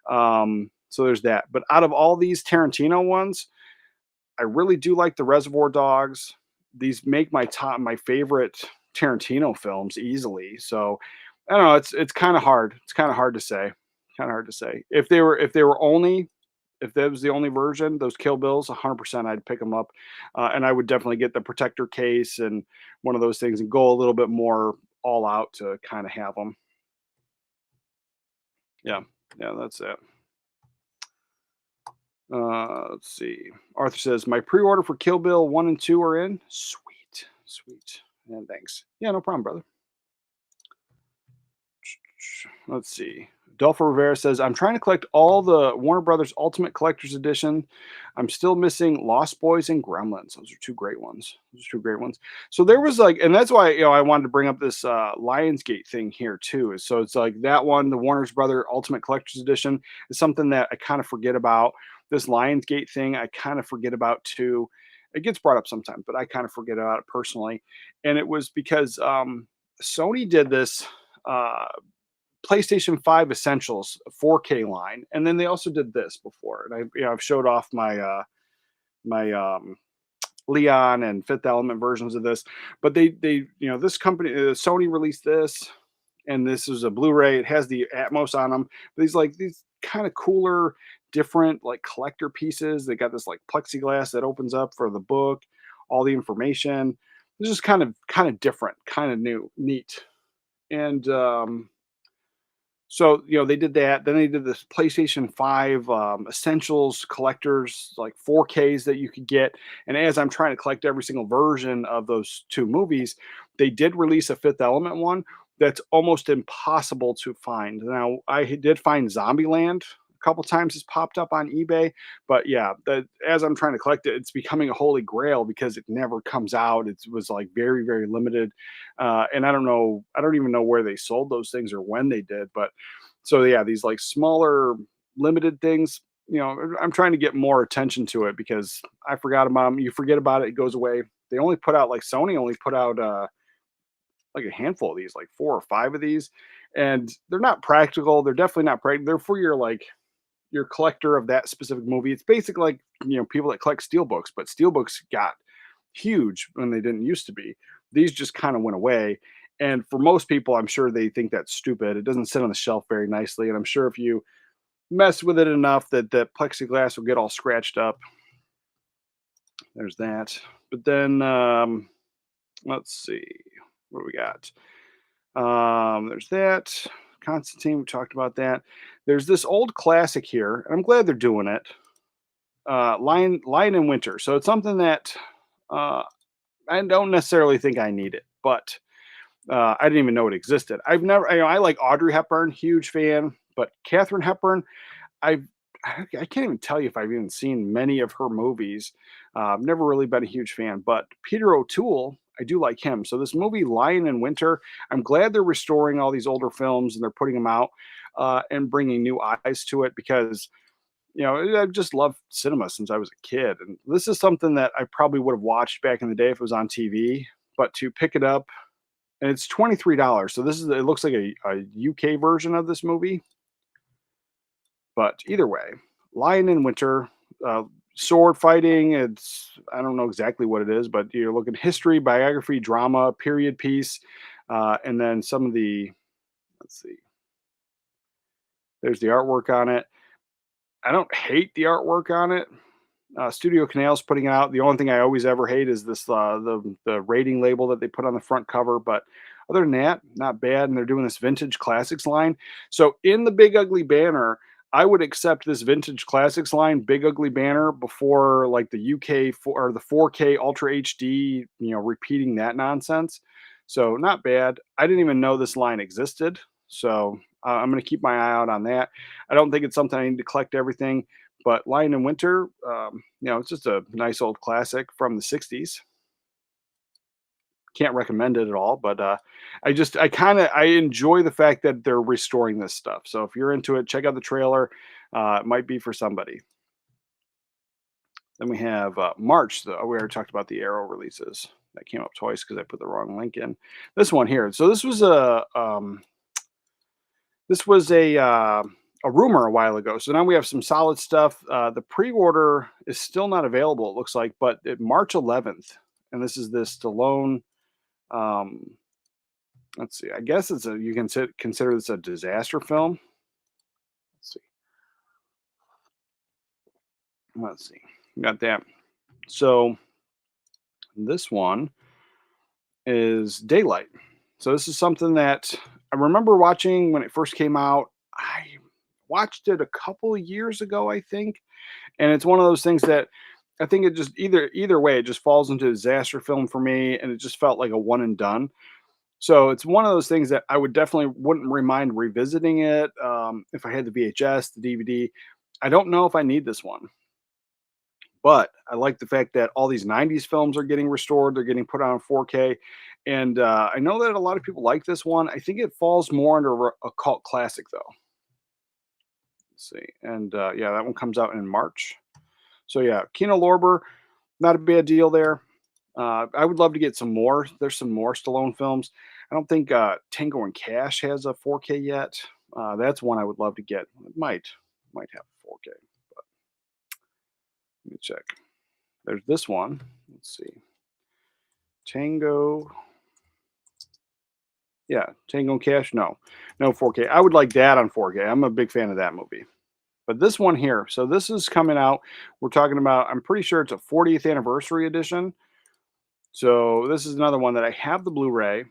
So there's that. But out of all these Tarantino ones, I really do like the Reservoir Dogs. These make my favorite Tarantino films easily. So I don't know. It's kind of hard. It's kind of hard to say. Kind of hard to say. If that was the only version, those Kill Bills, 100%, I'd pick them up, and I would definitely get the protector case and one of those things, and go a little bit more all out to kind of have them. Yeah, yeah, that's it. Let's see. Arthur says my pre-order for Kill Bill 1 and 2 are in. Sweet, sweet, and thanks. Yeah, no problem, brother. Let's see. Adolfo Rivera says, I'm trying to collect all the Warner Brothers Ultimate Collector's Edition. I'm still missing Lost Boys and Gremlins. Those are two great ones. Those are two great ones. So there was like, and that's why, I wanted to bring up this Lionsgate thing here too. So it's like that one, the Warner's Brother Ultimate Collector's Edition is something that I kind of forget about. This Lionsgate thing, I kind of forget about too. It gets brought up sometimes, but I kind of forget about it personally. And it was because Sony did this PlayStation 5 Essentials 4K line, and then they also did this before. And I've showed off my Leon and Fifth Element versions of this, but they this company Sony released this, and this is a Blu-ray. It has the Atmos on them. But these kind of cooler, different like collector pieces. They got this like plexiglass that opens up for the book, all the information. It's just kind of different, kind of new, neat, and so, they did that. Then they did this PlayStation 5 Essentials collectors, like 4Ks that you could get. And as I'm trying to collect every single version of those two movies, they did release a Fifth Element one that's almost impossible to find. Now, I did find Zombieland a couple times. It's popped up on eBay. But yeah, as I'm trying to collect it, it's becoming a holy grail because it never comes out. It was like very, very limited. And I don't even know where they sold those things or when they did. But so yeah, these like smaller limited things, I'm trying to get more attention to it because I forgot about them. You forget about it, it goes away. They only put out like Sony only put out like a handful of these, like 4 or 5 of these, and they're not practical. They're definitely not practical. They're for your collector of that specific movie. It's basically like people that collect steelbooks, but steelbooks got huge when they didn't used to be. These just kind of went away. And for most people, I'm sure they think that's stupid. It doesn't sit on the shelf very nicely. And I'm sure if you mess with it enough that that plexiglass will get all scratched up. There's that. But then let's see what do we got. There's that. Constantine, we talked about that. There's this old classic here, and I'm glad they're doing it. Lion in Winter. So it's something that uh, I don't necessarily think I need it, but I didn't even know it existed. I've never, I like Audrey Hepburn, huge fan, but Katharine Hepburn, I've, I can't even tell you if I've even seen many of her movies. I've never really been a huge fan, but Peter O'Toole, I do like him. So this movie, Lion in Winter, I'm glad they're restoring all these older films and they're putting them out and bringing new eyes to it because I've just loved cinema since I was a kid, and this is something that I probably would have watched back in the day if it was on TV. But to pick it up, and it's $23, so it looks like a UK version of this movie. But either way, Lion in Winter, uh, sword fighting. I don't know exactly what it is, but you're looking history, biography, drama, period piece, and then some of the let's see. There's the artwork on it. I don't hate the artwork on it. Studio Canal's putting it out. The only thing I always ever hate is this the rating label that they put on the front cover. But other than that, not bad. And they're doing this vintage classics line. So in the Big Ugly Banner, I would accept this vintage classics line, Big Ugly Banner, before like the or the 4K Ultra HD, repeating that nonsense. So not bad. I didn't even know this line existed. So I'm going to keep my eye out on that. I don't think it's something I need to collect everything, but Lion in Winter, it's just a nice old classic from the 60s. Can't recommend it at all, but I enjoy the fact that they're restoring this stuff. So if you're into it, check out the trailer. It might be for somebody. Then we have March. We already talked about the Arrow releases. That came up twice because I put the wrong link in. This one here. So this was a rumor a while ago. So now we have some solid stuff. The pre-order is still not available, it looks like, but March 11th, and this is this Stallone. Um, let's see. I guess you can consider this a disaster film. Let's see. Let's see. Got that. So this one is Daylight. So this is something that I remember watching when it first came out. I watched it a couple of years ago, I think, and it's one of those things that I think it just either way it just falls into a disaster film for me, and it just felt like a one and done. So it's one of those things that I would definitely wouldn't mind revisiting it if I had the VHS, the DVD. I don't know if I need this one, but I like the fact that all these 90s films are getting restored. They're getting put on 4K. And I know that a lot of people like this one. I think it falls more under a cult classic, though. Let's see. And yeah, that one comes out in March. So yeah, Kino Lorber, not a bad deal there. I would love to get some more. There's some more Stallone films. I don't think Tango and Cash has a 4K yet. That's one I would love to get. It might have 4K, but let me check. There's this one. Let's see. Tango. Yeah, Tango and Cash. No 4K. I would like that on 4K. I'm a big fan of that movie. But this one here, so this is coming out. We're talking about, I'm pretty sure it's a 40th anniversary edition. So this is another one that I have the Blu-ray.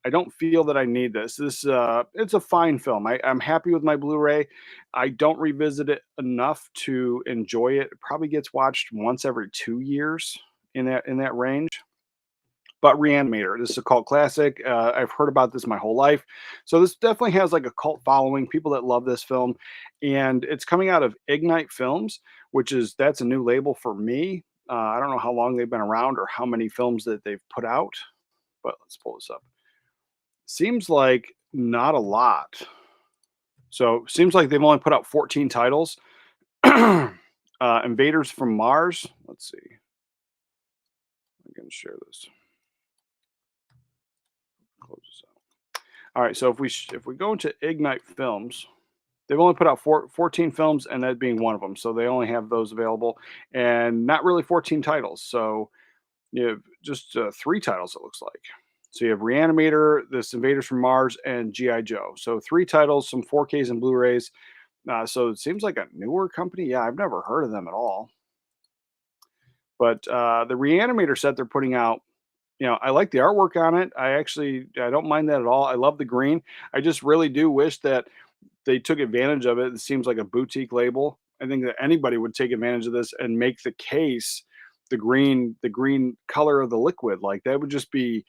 I don't feel that I need this. It's a fine film. I'm happy with my Blu-ray. I don't revisit it enough to enjoy it. It probably gets watched once every 2 years in that range. But Re-Animator, this is a cult classic. I've heard about this my whole life. So this definitely has like a cult following, people that love this film. And it's coming out of Ignite Films, that's a new label for me. I don't know how long they've been around or how many films that they've put out, but let's pull this up. Seems like not a lot. So seems like they've only put out 14 titles. Invaders from Mars. Let's see. I'm going to share this. Close this out. All right. So if we go into Ignite Films, they've only put out 14 films, and that being one of them. So they only have those available, and not really 14 titles. So you have just 3 titles, it looks like. So you have Re-Animator, this Invaders from Mars, and G.I. Joe. So 3 titles, some 4Ks and Blu-rays. So it seems like a newer company. Yeah, I've never heard of them at all. But the Re-Animator set they're putting out, I like the artwork on it. I don't mind that at all. I love the green. I just really do wish that they took advantage of it. It seems like a boutique label. I think that anybody would take advantage of this and make the case the green color of the liquid. Like that would just be.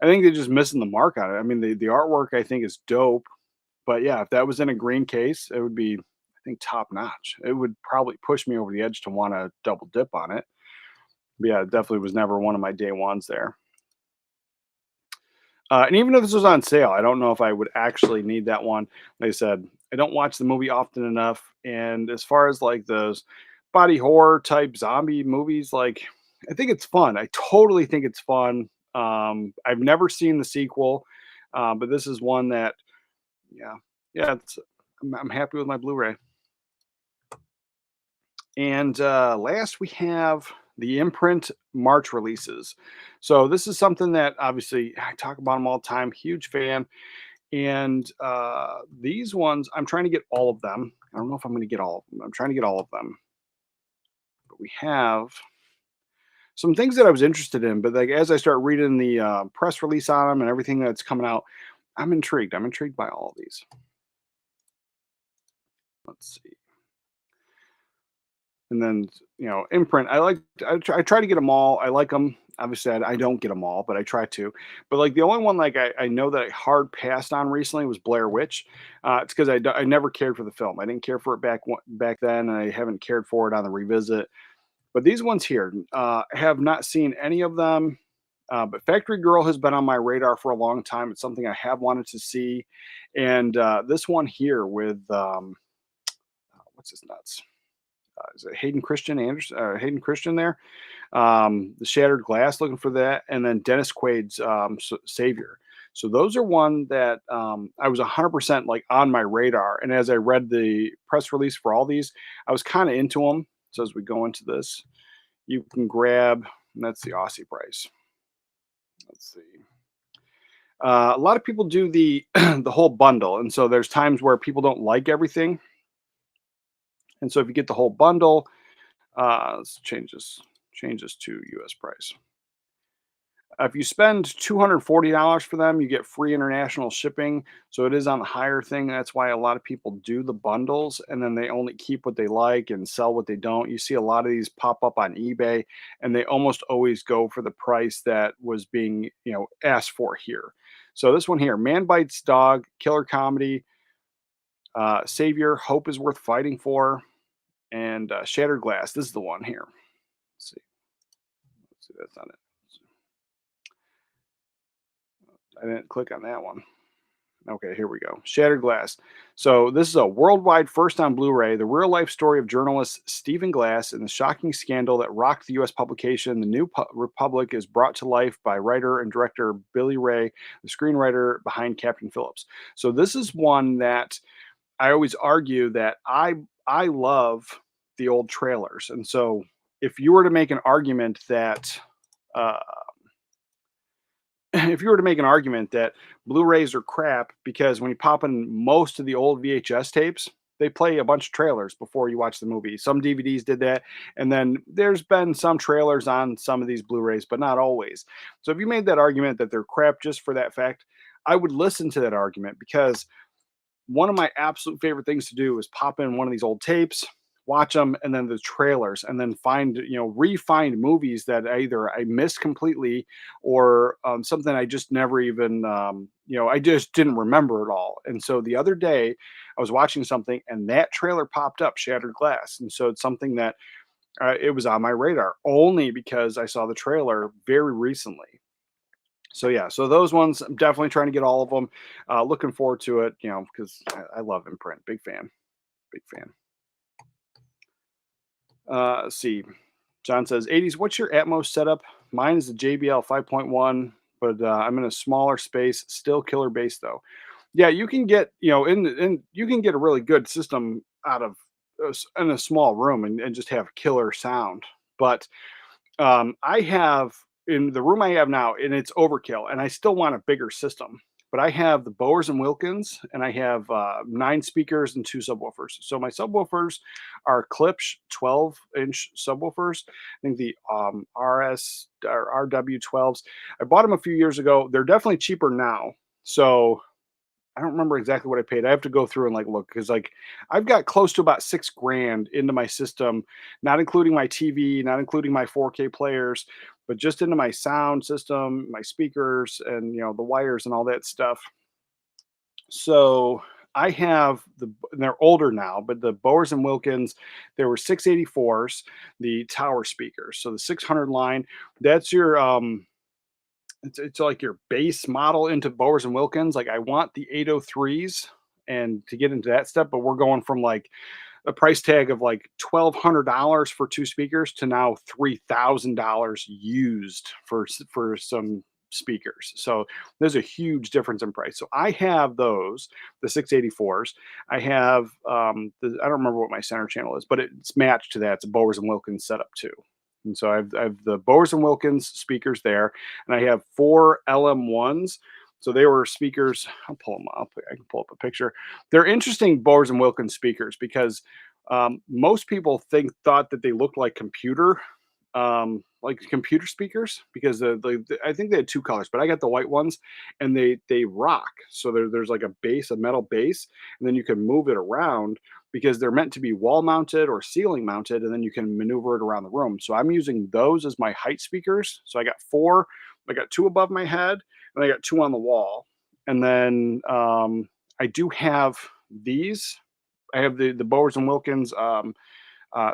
I think they're just missing the mark on it. I mean, the artwork I think is dope, but yeah, if that was in a green case, it would be, I think, top notch. It would probably push me over the edge to want to double dip on it. But yeah, it definitely was never one of my day ones there. And even if this was on sale, I don't know if I would actually need that one. Like I said, I don't watch the movie often enough. And as far as like those body horror type zombie movies, like I think it's fun. I totally think it's fun. I've never seen the sequel, but this is one that, yeah, yeah, I'm happy with my Blu-ray. And last, we have the Imprint March releases. So this is something that obviously I talk about them all the time. Huge fan. And these ones, I'm trying to get all of them. I don't know if I'm going to get all of them. I'm trying to get all of them. But we have some things that I was interested in. But like as I start reading the press release on them and everything that's coming out, I'm intrigued. I'm intrigued by all of these. Let's see. And then, Imprint. I try to get them all. I like them. Obviously, I don't get them all, but I try to. But like the only one like I know that I hard passed on recently was Blair Witch. It's because I never cared for the film. I didn't care for it back then, and I haven't cared for it on the revisit. But these ones here, have not seen any of them. But Factory Girl has been on my radar for a long time. It's something I have wanted to see, and this one here with what's his nuts? Is it Hayden Christian Anderson? Hayden Christian there. The Shattered Glass, looking for that, and then Dennis Quaid's Savior. So those are one that I was 100% like on my radar. And as I read the press release for all these, I was kind of into them. So as we go into this, you can grab, and that's the Aussie price. Let's see. A lot of people do the the whole bundle, and so there's times where people don't like everything. And so if you get the whole bundle, let's change this to US price. If you spend $240 for them, you get free international shipping. So it is on the higher thing. That's why a lot of people do the bundles and then they only keep what they like and sell what they don't. You see a lot of these pop up on eBay and they almost always go for the price that was being, asked for here. So this one here, Man Bites Dog, killer comedy, Savior, Hope is Worth Fighting For, and Shattered Glass. This is the one here. Let's see. Let's see, that's not it. I didn't click on that one. Okay, here we go. Shattered Glass. So this is a worldwide first on Blu-ray, the real life story of journalist Stephen Glass and the shocking scandal that rocked the U.S. publication. The New Republic is brought to life by writer and director Billy Ray, the screenwriter behind Captain Phillips. So this is one that I always argue that I love the old trailers. And so if you were to make an argument that uh, if you were to make an argument that Blu-rays are crap because when you pop in most of the old VHS tapes, they play a bunch of trailers before you watch the movie. Some DVDs did that, and then there's been some trailers on some of these Blu-rays, but not always. So if you made that argument that they're crap just for that fact, I would listen to that argument because one of my absolute favorite things to do is pop in one of these old tapes, watch them, and then the trailers, and then re-find movies that either I missed completely or something I just never even, I just didn't remember at all. And so the other day I was watching something and that trailer popped up, Shattered Glass. And so it's something that it was on my radar only because I saw the trailer very recently. So yeah, so those ones, I'm definitely trying to get all of them. Looking forward to it, because I love Imprint. Big fan. Big fan. Let's see. John says, 80s, what's your Atmos setup? Mine is the JBL 5.1, but I'm in a smaller space. Still killer bass though. Yeah, you can get, in you can get a really good system out of in a small room and just have killer sound. But I have in the room I have now, and it's overkill, and I still want a bigger system. But I have the Bowers and Wilkins, and I have 9 speakers and 2 subwoofers. So my subwoofers are Klipsch 12-inch subwoofers. I think the RS or RW12s. I bought them a few years ago. They're definitely cheaper now. So I don't remember exactly what I paid. I have to go through and like look because like I've got close to about 6 grand into my system, not including my TV, not including my 4K players, but just into my sound system, my speakers, and the wires and all that stuff. So I have and they're older now, but the Bowers and Wilkins, there were 684s, the tower speakers. So the 600 line, that's your it's like your base model into Bowers and Wilkins. Like I want the 803s and to get into that stuff, but we're going from like a price tag of like $1,200 for 2 speakers to now $3,000 used for some speakers. So there's a huge difference in price. So I have those, the 684s. I have I don't remember what my center channel is, but it's matched to that. It's a Bowers and Wilkins setup too. And so I have the Bowers and Wilkins speakers there, and I have 4 LM1s. So they were speakers. I'll pull them up. I can pull up a picture. They're interesting Bowers and Wilkins speakers because most people thought that they looked like computer speakers because I think they had 2 colors, but I got the white ones, and they rock. So there's like a metal base, and then you can move it around because they're meant to be wall mounted or ceiling mounted, and then you can maneuver it around the room. So I'm using those as my height speakers. So I got 4. I got 2 above my head, and I got 2 on the wall, and then I do have these. I have the Bowers and Wilkins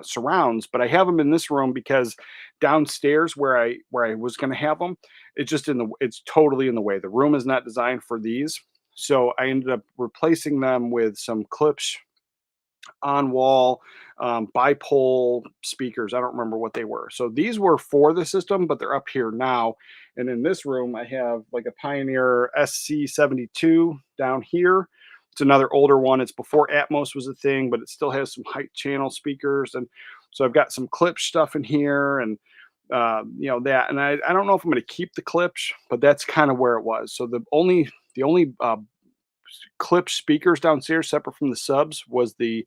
surrounds, but I have them in this room because downstairs where I was going to have them, it's totally in the way. The room is not designed for these, so I ended up replacing them with some Klipsch on wall bipole speakers. I don't remember what they were. So these were for the system, but they're up here now. And in this room, I have like a Pioneer SC72 down here. It's another older one. It's before Atmos was a thing, but it still has some height channel speakers. And so I've got some Klipsch stuff in here and that. And I don't know if I'm going to keep the Klipsch, but that's kind of where it was. So the only Klipsch speakers downstairs separate from the subs was the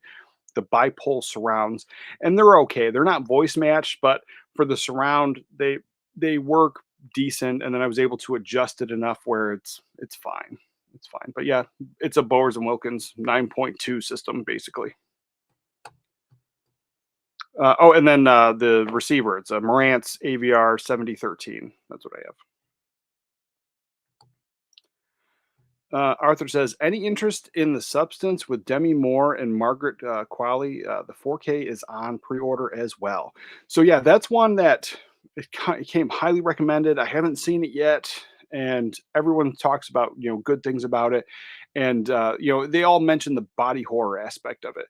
bipole surrounds, and they're okay. They're not voice matched, but for the surround, they work decent. And then I was able to adjust it enough where it's fine. It's fine. But yeah, it's a Bowers and Wilkins 9.2 system basically. And then the receiver, it's a Marantz AVR 7013. That's what I have. Arthur says, any interest in the substance with Demi Moore and Margaret Qualley? The 4K is on pre-order as well. So yeah, that's one that it came highly recommended. I haven't seen it yet, and everyone talks about good things about it, and they all mention the body horror aspect of it.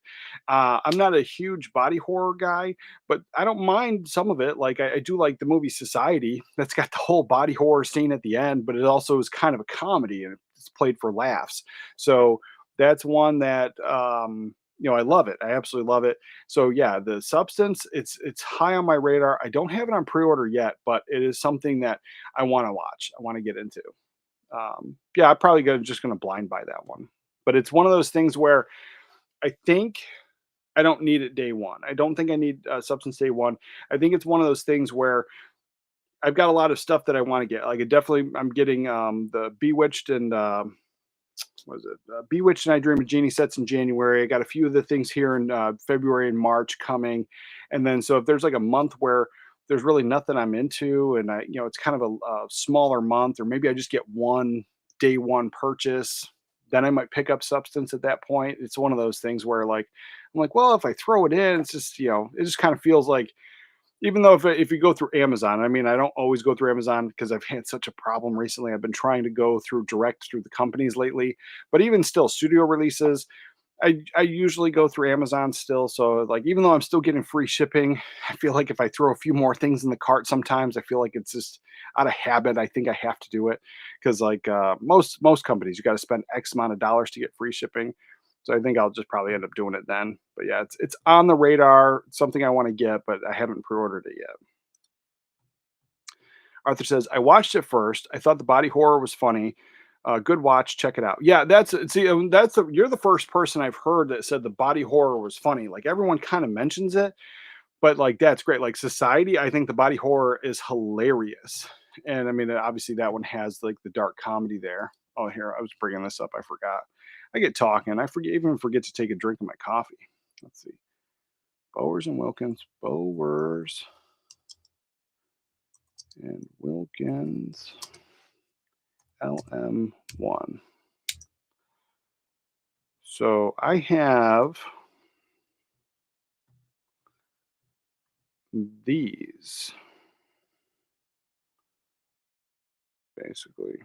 I'm not a huge body horror guy, but I don't mind some of it. Like I do like the movie Society. That's got the whole body horror scene at the end, but it also is kind of a comedy and it's played for laughs. So that's one that I love it. I absolutely love it. So yeah, the substance, it's high on my radar. I don't have it on pre-order yet, but it is something that I want to watch. I want to get into. Yeah, I'm probably just gonna blind buy that one. But it's one of those things where I think I don't need it day one. I don't think I need substance day one. I think it's one of those things where I've got a lot of stuff that I want to get. Like I'm getting the Bewitched and what is it? Bewitched and I Dream of Jeannie sets in January. I got a few of the things here in February and March coming, and then so if there's like a month where there's really nothing I'm into, and it's kind of a smaller month, or maybe I just get one day one purchase, then I might pick up substance at that point. It's one of those things where like I'm like, well, if I throw it in, it's just it just kind of feels like even though if you go through Amazon, I mean, I don't always go through Amazon because I've had such a problem recently. I've been trying to go through direct through the companies lately, but even still, studio releases, I usually go through Amazon still, so, like, even though I'm still getting free shipping, I feel like if I throw a few more things in the cart sometimes, I feel like it's just out of habit, I think I have to do it because, like, most companies, you gotta spend X amount of dollars to get free shipping, so I think I'll just probably end up doing it then, but yeah, it's on the radar, it's something I wanna get, but I haven't pre-ordered it yet. Arthur says, "I watched it first. I thought the body horror was funny. Good watch. Check it out." Yeah, you're the first person I've heard that said the body horror was funny. Like everyone kind of mentions it, but like that's great. Like Society, I think the body horror is hilarious, and I mean obviously that one has like the dark comedy there. Oh, here I was bringing this up. I forgot. I get talking. Even forget to take a drink of my coffee. Let's see. Bowers and Wilkins. Bowers and Wilkins. LM1. So I have these basically.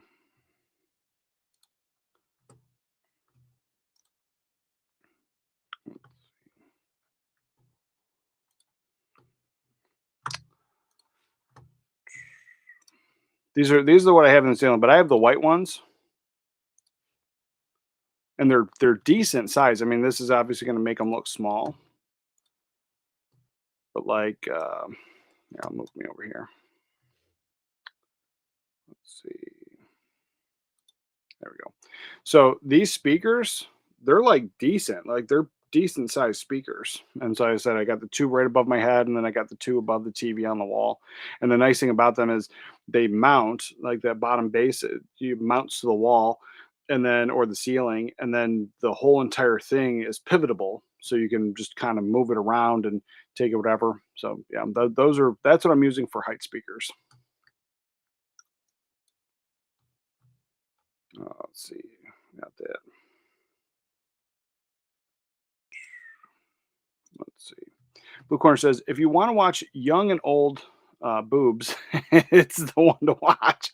These are what I have in the ceiling, but I have the white ones, and they're decent size. I mean, this is obviously going to make them look small, but like, yeah, I'll move me over here. Let's see. There we go. So these speakers, they're like decent. Like they're decent sized speakers. And so I said I got the two right above my head, and then I got the two above the TV on the wall. And the nice thing about them is they mount like that bottom base. You mounts to the wall, and then or the ceiling, and then the whole entire thing is pivotable. So you can just kind of move it around and take it whatever. So yeah, that's what I'm using for height speakers. Let's see, got that. Let's see. Blue Corner says, if you want to watch young and old boobs, it's the one to watch.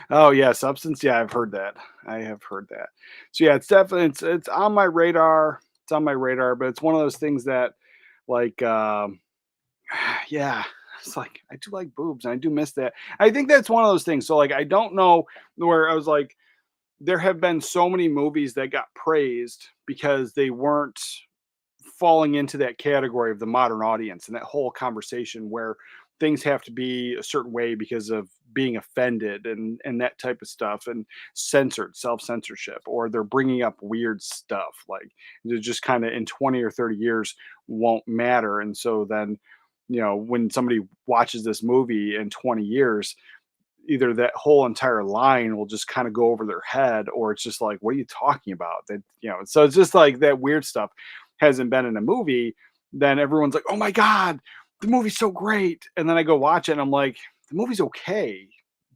Oh yeah, Substance. Yeah, I've heard that. I have heard that. So yeah, it's definitely it's on my radar. It's on my radar, but it's one of those things that like yeah, it's like I do like boobs and I do miss that. I think that's one of those things. So like I don't know where I was like there have been so many movies that got praised because they weren't falling into that category of the modern audience and that whole conversation where things have to be a certain way because of being offended and that type of stuff and censored self-censorship or they're bringing up weird stuff like they're just kind of in 20 or 30 years won't matter and so then when somebody watches this movie in 20 years either that whole entire line will just kind of go over their head or it's just like what are you talking about that so it's just like that weird stuff hasn't been in a movie then everyone's like oh my god the movie's so great and then I go watch it and I'm like the movie's okay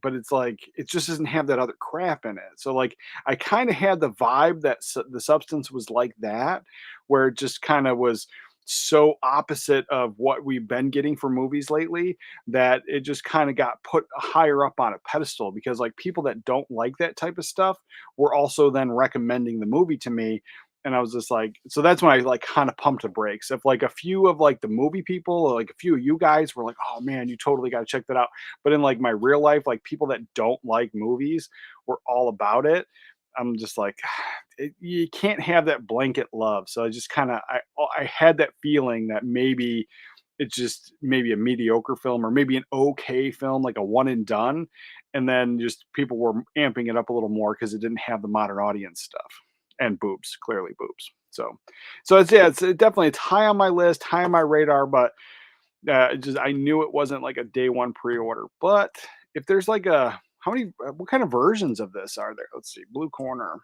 but it's like it just doesn't have that other crap in it so like I kind of had the vibe that the Substance was like that where it just kind of was so opposite of what we've been getting for movies lately that it just kind of got put higher up on a pedestal because like people that don't like that type of stuff were also then recommending the movie to me and I was just like so that's when I like kind of pumped the brakes if like a few of like the movie people or like a few of you guys were like oh man you totally got to check that out but in like my real life like people that don't like movies were all about it I'm just like you can't have that blanket love. So I just kind of I had that feeling that maybe it's just maybe a mediocre film or maybe an okay film, like a one and done, and then just people were amping it up a little more because it didn't have the modern audience stuff and boobs, clearly boobs. So it's yeah, it's definitely it's high on my list, high on my radar, but just I knew it wasn't like a day one pre-order. But if there's like a how many what kind of versions of this are there? Let's see, Blue Corner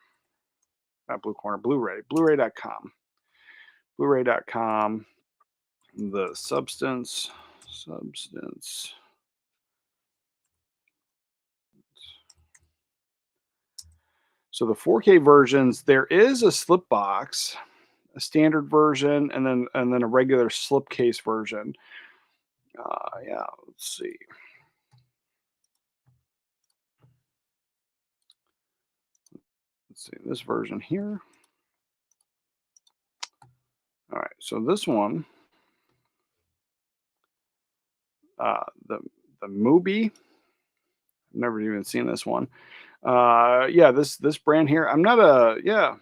not Blue Corner, Blu-ray, Blu-ray.com, Blu-ray.com, the substance. So the 4K versions, there is a slip box, a standard version, and then a regular slipcase version. Yeah, let's see. Let's see this version here. So this one, the movie. Never even seen this one. Yeah, this brand here. I'm not a yeah.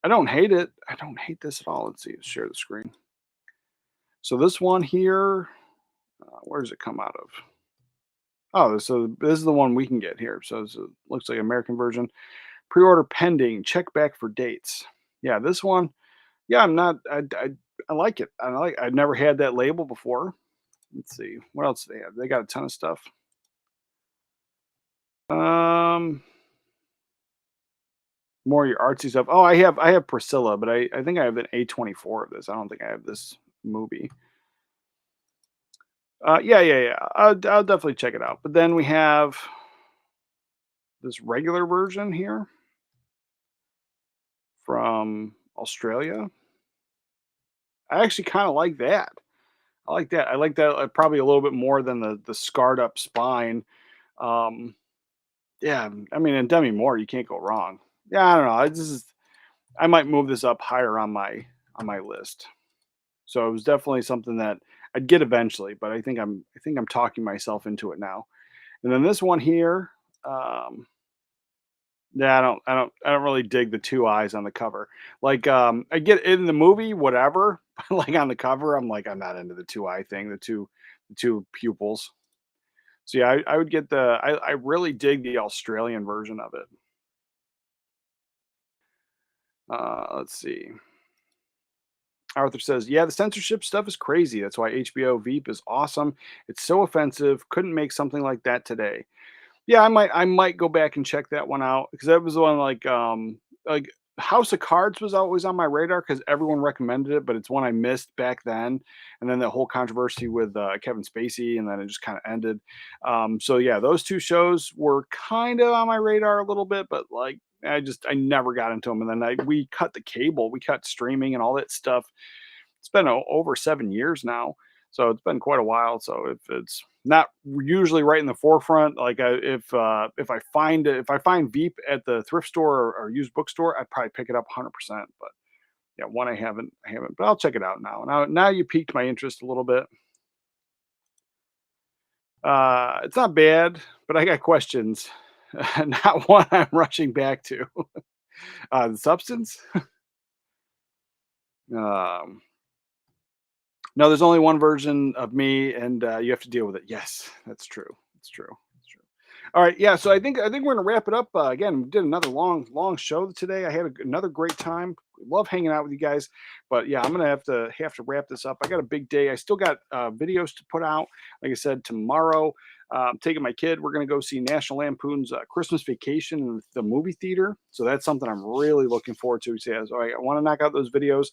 I don't hate it. I don't hate this at all. Let's see. Share the screen. So this one here, where does it come out of? Oh, so this is the one we can get here. So it looks like American version. Pre-order pending. Check back for dates. Yeah, this one. Yeah, I'm not. I like it. I've never had that label before. Let's see what else they have. They got a ton of stuff. Um, More of your artsy stuff. Oh, I have Priscilla, but I think I have an A24 of this. I don't think I have this movie. Yeah. I'll definitely check it out. But then we have this regular version here from Australia. I actually kind of like that. I like that. I like that probably a little bit more than the scarred up spine. Um, yeah, I mean, and Demi Moore, you can't go wrong. Yeah, I don't know. I might move this up higher on my list. So it was definitely something that I'd get eventually, but I think I'm talking myself into it now. And then this one here, um, yeah, I don't really dig the two eyes on the cover. Like, I get it in the movie, whatever. But like on the cover, I'm like, I'm not into the two eye thing, the two pupils. So yeah, I would get I really dig the Australian version of it. Let's see. Arthur says, "Yeah, the censorship stuff is crazy. That's why HBO Veep is awesome. It's so offensive. Couldn't make something like that today." Yeah, I might go back and check that one out because that was the one like House of Cards was always on my radar because everyone recommended it, but it's one I missed back then. And then the whole controversy with Kevin Spacey, and then it just kind of ended. So yeah, those two shows were kind of on my radar a little bit, but like I never got into them. And then we cut the cable, we cut streaming and all that stuff. It's been over 7 years now, so it's been quite a while. So if it's not usually right in the forefront, like if I find Veep at the thrift store or used bookstore, I'd probably pick it up 100%. But yeah, one I haven't, but I'll check it out now. Now you piqued my interest a little bit. It's not bad, but I got questions. Not one I'm rushing back to. The substance. Um, No, there's only one version of me, and you have to deal with it. Yes, that's true. It's true. It's true. All right, yeah. So I think we're gonna wrap it up. Again, we did another long show today. I had another great time. Love hanging out with you guys, but yeah, I'm gonna have to wrap this up. I got a big day. I still got videos to put out. Like I said, tomorrow, I'm taking my kid. We're gonna go see National Lampoon's Christmas Vacation in the movie theater. So that's something I'm really looking forward to. He says, "All right, I want to knock out those videos."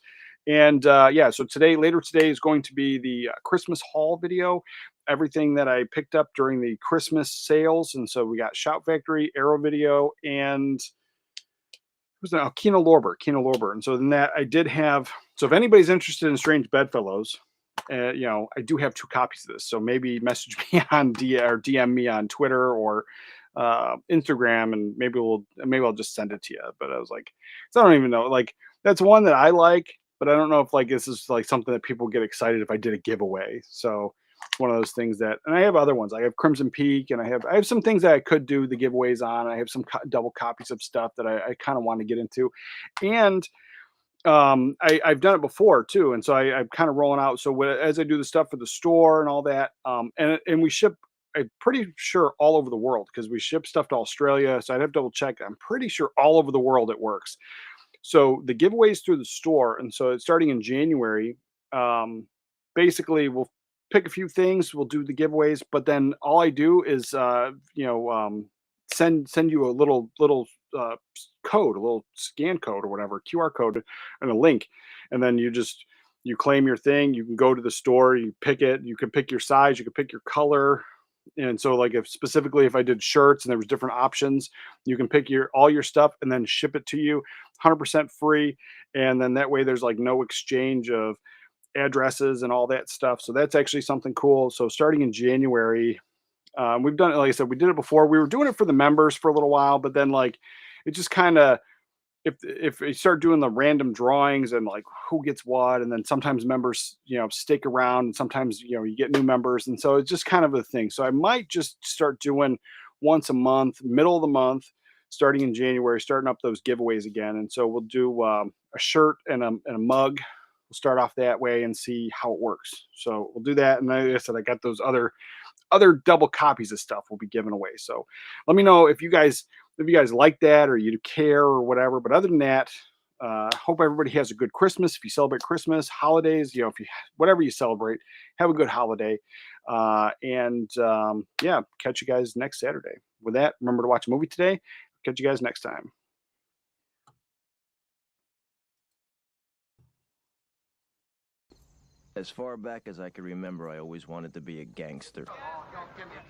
And yeah, so later today is going to be the Christmas haul video, everything that I picked up during the Christmas sales. And so we got Shout Factory, Arrow Video, and who's that? Oh, Kino Lorber. And so then that I did have. So if anybody's interested in Strange Bedfellows, I do have two copies of this. So maybe message me on or DM me on Twitter or Instagram, and maybe I'll just send it to you. But I was like, 'cause I don't even know. Like that's one that I like, but I don't know if like this is like something that people get excited if I did a giveaway. So it's one of those things that, and I have other ones. I have Crimson Peak, and I have some things that I could do the giveaways on. I have some double copies of stuff that I kind of want to get into, and I've done it before too, and so I'm kind of rolling out. So as I do the stuff for the store and all that, and we ship. I'm pretty sure all over the world because we ship stuff to Australia. So I'd have to double check. I'm pretty sure all over the world it works. So the giveaways through the store, and so it's starting in January. Um, Basically, we'll pick a few things. We'll do the giveaways, but then all I do is send you a little code, a little scan code or whatever, QR code, and a link, and then you claim your thing. You can go to the store, you pick it. You can pick your size. You can pick your color. And so, like, if I did shirts and there was different options, you can pick all your stuff and then ship it to you, 100% free. And then that way, there's like no exchange of addresses and all that stuff. So that's actually something cool. So starting in January, we've done it. Like I said, we did it before. We were doing it for the members for a little while, but then like it just kind of if you start doing the random drawings and like who gets what, and then sometimes members, stick around, and sometimes you get new members, and so it's just kind of a thing. So I might just start doing once a month, middle of the month, starting in January, starting up those giveaways again. And so we'll do a shirt and a mug. We'll start off that way and see how it works. So we'll do that. And like I said, I got those other double copies of stuff we'll be giving away. So let me know if you guys like that or you care or whatever. But other than that, hope everybody has a good Christmas. If you celebrate Christmas, holidays, if you whatever you celebrate, have a good holiday. Yeah, catch you guys next Saturday. With that, remember to watch a movie today. Catch you guys next time. As far back as I can remember, I always wanted to be a gangster. Oh, don't give me a